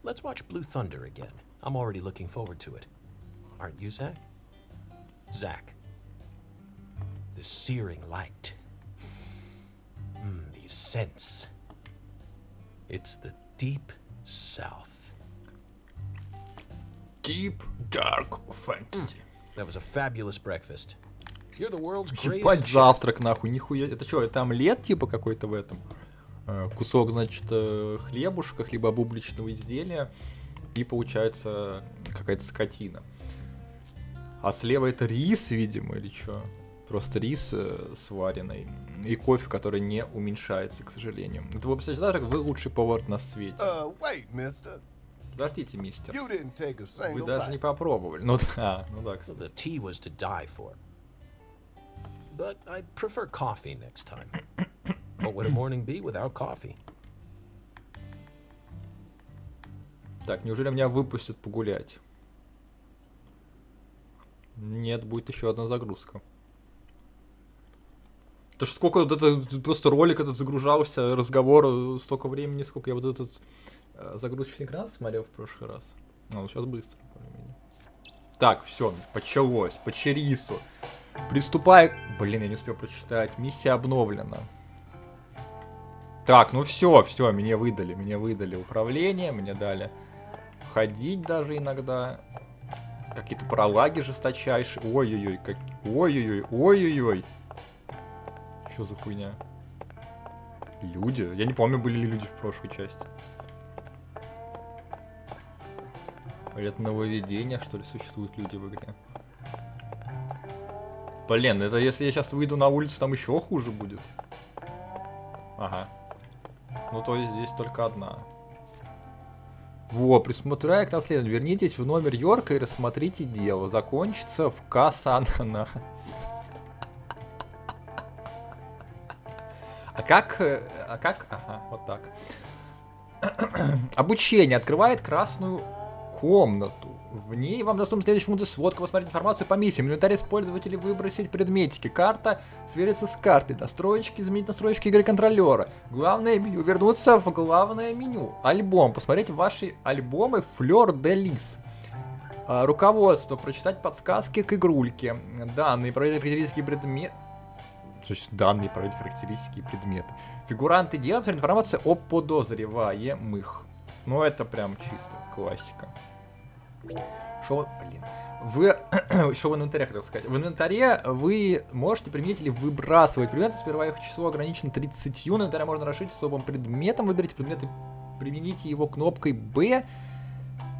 let's watch Blue Thunder again. I'm already looking forward to it. Aren't you, Zach? Zach. The searing light. These scents. It's the deep south. Deep Dark Fantasy. That was a fabulous breakfast. You're the world's Ебать greatest chef. завтрак нахуй, нихуя. Это что, это омлет типа какой-то в этом? Кусок, значит, хлебушка, хлебобубличного изделия. И получается какая-то скотина. А слева это рис, видимо, или что? Просто рис сваренный. И кофе, который не уменьшается, к сожалению. Это вы представляете, завтрак, вы лучший повар на свете. Wait, mister. Подождите, мистер. You didn't take a single Вы даже bite. не попробовали. Ну да, кстати. The tea was to die for. But I'd prefer coffee next time. What would a morning be without coffee? Так, неужели меня выпустят погулять? Нет, будет еще одна загрузка. Это ж сколько вот это, просто ролик этот загружался, разговор, столько времени, сколько я вот этот загрузочный экран смотрел в прошлый раз. Ну, сейчас быстро, более-менее. Так, все, началось, по черису. Приступай... Блин, я не успел прочитать. Миссия обновлена. Так, ну все, мне выдали управление, мне дали ходить даже иногда. Какие-то пролаги жесточайшие. Ой-ой-ой, как... Ой-ой-ой. Что за хуйня? Люди? Я не помню, были ли люди в прошлой части. Это нововведение, что ли, существуют люди в игре? Блин, это если я сейчас выйду на улицу, там еще хуже будет. Ага. Ну, то есть здесь только одна. Во, присмотря к расследованию. Вернитесь в номер Йорка и рассмотрите дело. Закончится в Касанана. А как? Ага, вот так. Обучение открывает красную комнату. В ней вам доступна следующая функция сводка. Посмотреть информацию по миссиям. Инвентарь пользователей выбросить предметики. Карта свериться с картой. Настройки, изменить настройки игры контролера. Главное меню. Вернуться в главное меню. Альбом. Посмотреть ваши альбомы Fleur de Lis. Руководство. Прочитать подсказки к игрульке. Данные. Проверить характеристики предметы. Данные. Проверить характеристики предметы. Фигуранты дела. Информация о подозреваемых. Ну это прям чисто классика. Что в инвентаре хотел сказать? В инвентаре вы можете применить или выбрасывать предметы. Сперва их число ограничено 30. Инвентарь можно расширить особым предметом. Выберите предметы, примените его кнопкой B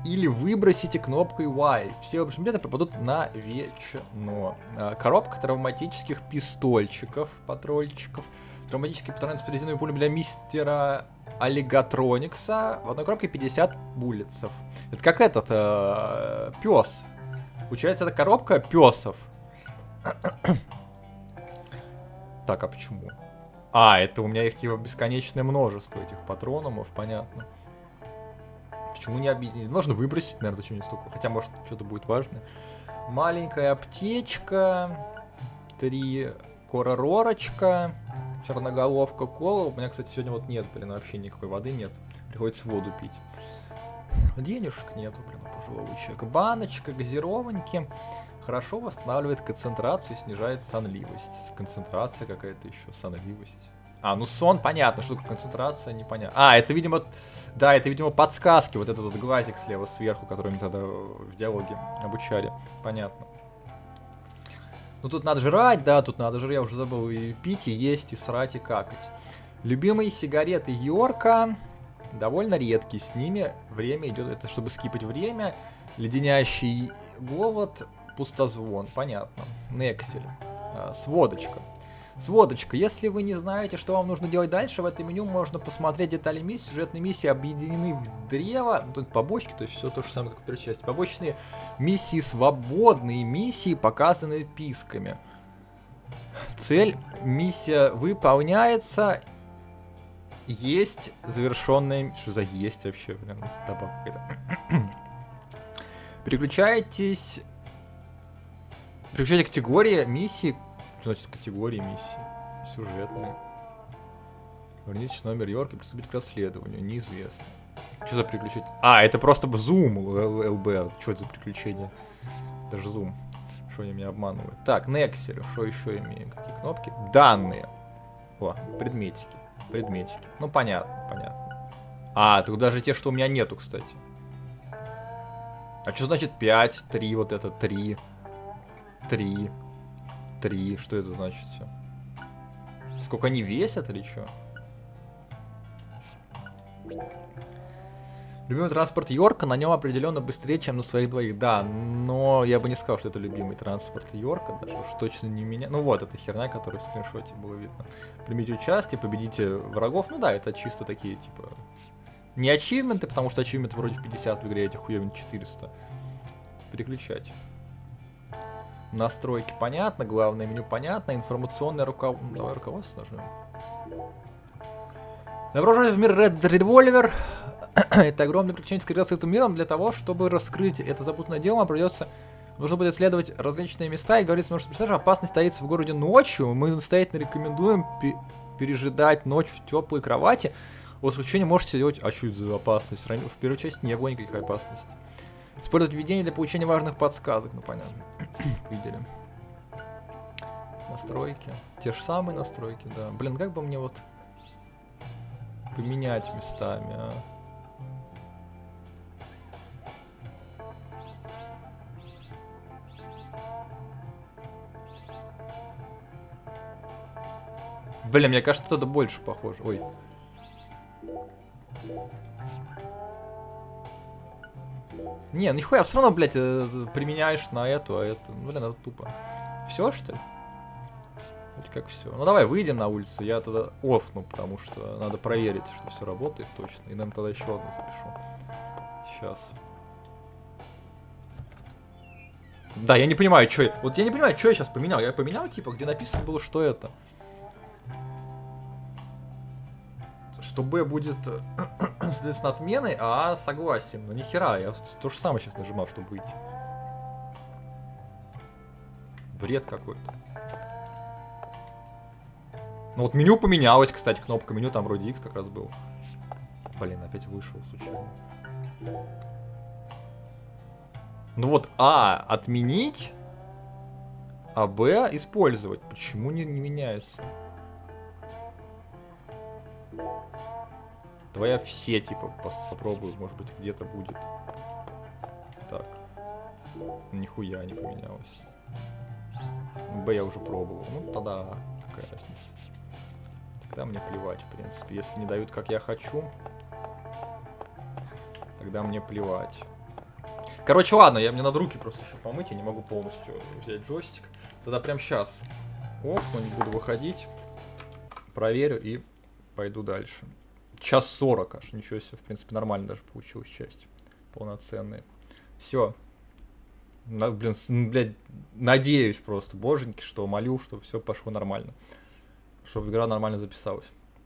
или выбросите кнопкой Y. Все выбранные предметы попадут на вечно. Коробка травматических пистольчиков, патрольчиков. Травматические патроны с резиновыми пулями для мистера Аллигатроникса. В одной коробке 50 буллетсов. Это как этот пес. Получается, это коробка песов. Так, а почему? Это у меня их типа бесконечное множество этих патронов, понятно. Почему не объединить? Можно выбросить, наверное, зачем-нибудь столько. Хотя, может, что-то будет важное. Маленькая аптечка. 3 короророчка. Черноголовка, кола. У меня, кстати, сегодня вот нет, блин, вообще никакой воды нет. Приходится воду пить. Денежек нету, блин, у пожилого человека. Баночка, газированки. Хорошо восстанавливает концентрацию и снижает сонливость. Концентрация какая-то еще, сонливость. А, ну сон, понятно, что такое концентрация, непонятно. А, это, видимо, да, это, видимо, подсказки. Вот этот вот глазик слева сверху, который мы тогда в диалоге обучали. Понятно. Ну тут надо жрать, да, тут надо жрать, я уже забыл, и пить, и есть, и срать, и какать. Любимые сигареты Йорка довольно редкие, с ними время идет, это чтобы скипать время, леденящий голод, пустозвон, понятно. Нексель, сводочка. Сводочка. Если вы не знаете, что вам нужно делать дальше, в этом меню можно посмотреть детали миссии. Сюжетные миссии объединены в древо. Ну, тут побочки, то есть все то же самое, как в первой части. Побочные миссии свободные, миссии показаны писками. Цель. Миссия выполняется. Есть завершенная... Что за есть вообще? Блин, добавка какая-то. Переключайте категории миссии. Что значит категории миссии? Сюжетные. Вернитесь в номер Йорка и приступить к расследованию. Неизвестно. Что за приключение? А, это просто зум ЛБ. Что это за приключение? Это же зум. Что они меня обманывают? Так, Нексель. Что еще имеем? Какие кнопки? Данные. О, предметики. Предметики. Ну, понятно, понятно. А, тут даже те, что у меня нету, кстати. А что значит 5, 3, вот это 3, 3, 3, что это значит все? Сколько они весят или что? Любимый транспорт Йорка, на нем определенно быстрее, чем на своих двоих. Да, но я бы не сказал, что это любимый транспорт Йорка, даже уж точно не меня. Ну вот, эта херня, которая в скриншоте было видно. Примите участие, победите врагов. Ну да, это чисто такие, типа... Не ачивменты, потому что ачивменты вроде 50 в игре, этих хуёвин 400. Переключать. Настройки понятно, главное меню понятно, информационное руководство. Давай руководство нажмем. Добро пожаловать в мир Red Revolver. Это огромное приключение с этим миром. Для того, чтобы раскрыть это запутанное дело, нужно будет исследовать различные места. И говорится, может, представляешь, опасность таится в городе ночью. Мы настоятельно рекомендуем пережидать ночь в теплой кровати. Возвращение можете делать... А что это за опасность? В первой части не было никаких опасностей. Использовать введение для получения важных подсказок. Ну, понятно. Видели. Настройки. Те же самые настройки, да. Блин, как бы мне вот... поменять местами, а? Блин, мне кажется, что это больше похоже. Ой. Не, нихуя, все равно, блядь, применяешь на эту, а это... Блин, это тупо. Все, что ли? Вроде как все. Ну давай выйдем на улицу, я тогда оффну, потому что надо проверить, что все работает точно. И, наверное, тогда еще одну запишу. Сейчас. Да, я не понимаю, что... Вот я не понимаю, что я сейчас поменял. Я поменял, типа, где написано было, что это. Что Б будет, соответственно, отменой, а согласен. Ну нихера, я то же самое сейчас нажимал, чтобы выйти. Бред какой-то. Ну вот меню поменялось, кстати, кнопка меню там вроде X как раз был. Блин, опять вышел случайно. Ну вот А отменить, а Б использовать. Почему не меняется? Давай я все, типа, попробую, может быть, где-то будет. Так. Нихуя не поменялось. Б я уже пробовал. Ну, тогда какая разница. Тогда мне плевать, в принципе. Если не дают, как я хочу, тогда мне плевать. Короче, ладно, мне надо руки просто еще помыть. Я не могу полностью взять джойстик. Тогда прям сейчас оффну, не буду выходить. Проверю и пойду дальше. Час 40 аж, ничего себе, в принципе, нормально даже получилась часть. Полноценная. Все. Блин, блядь, надеюсь просто, боженьки, что молю, что все пошло нормально. Чтобы игра нормально записалась.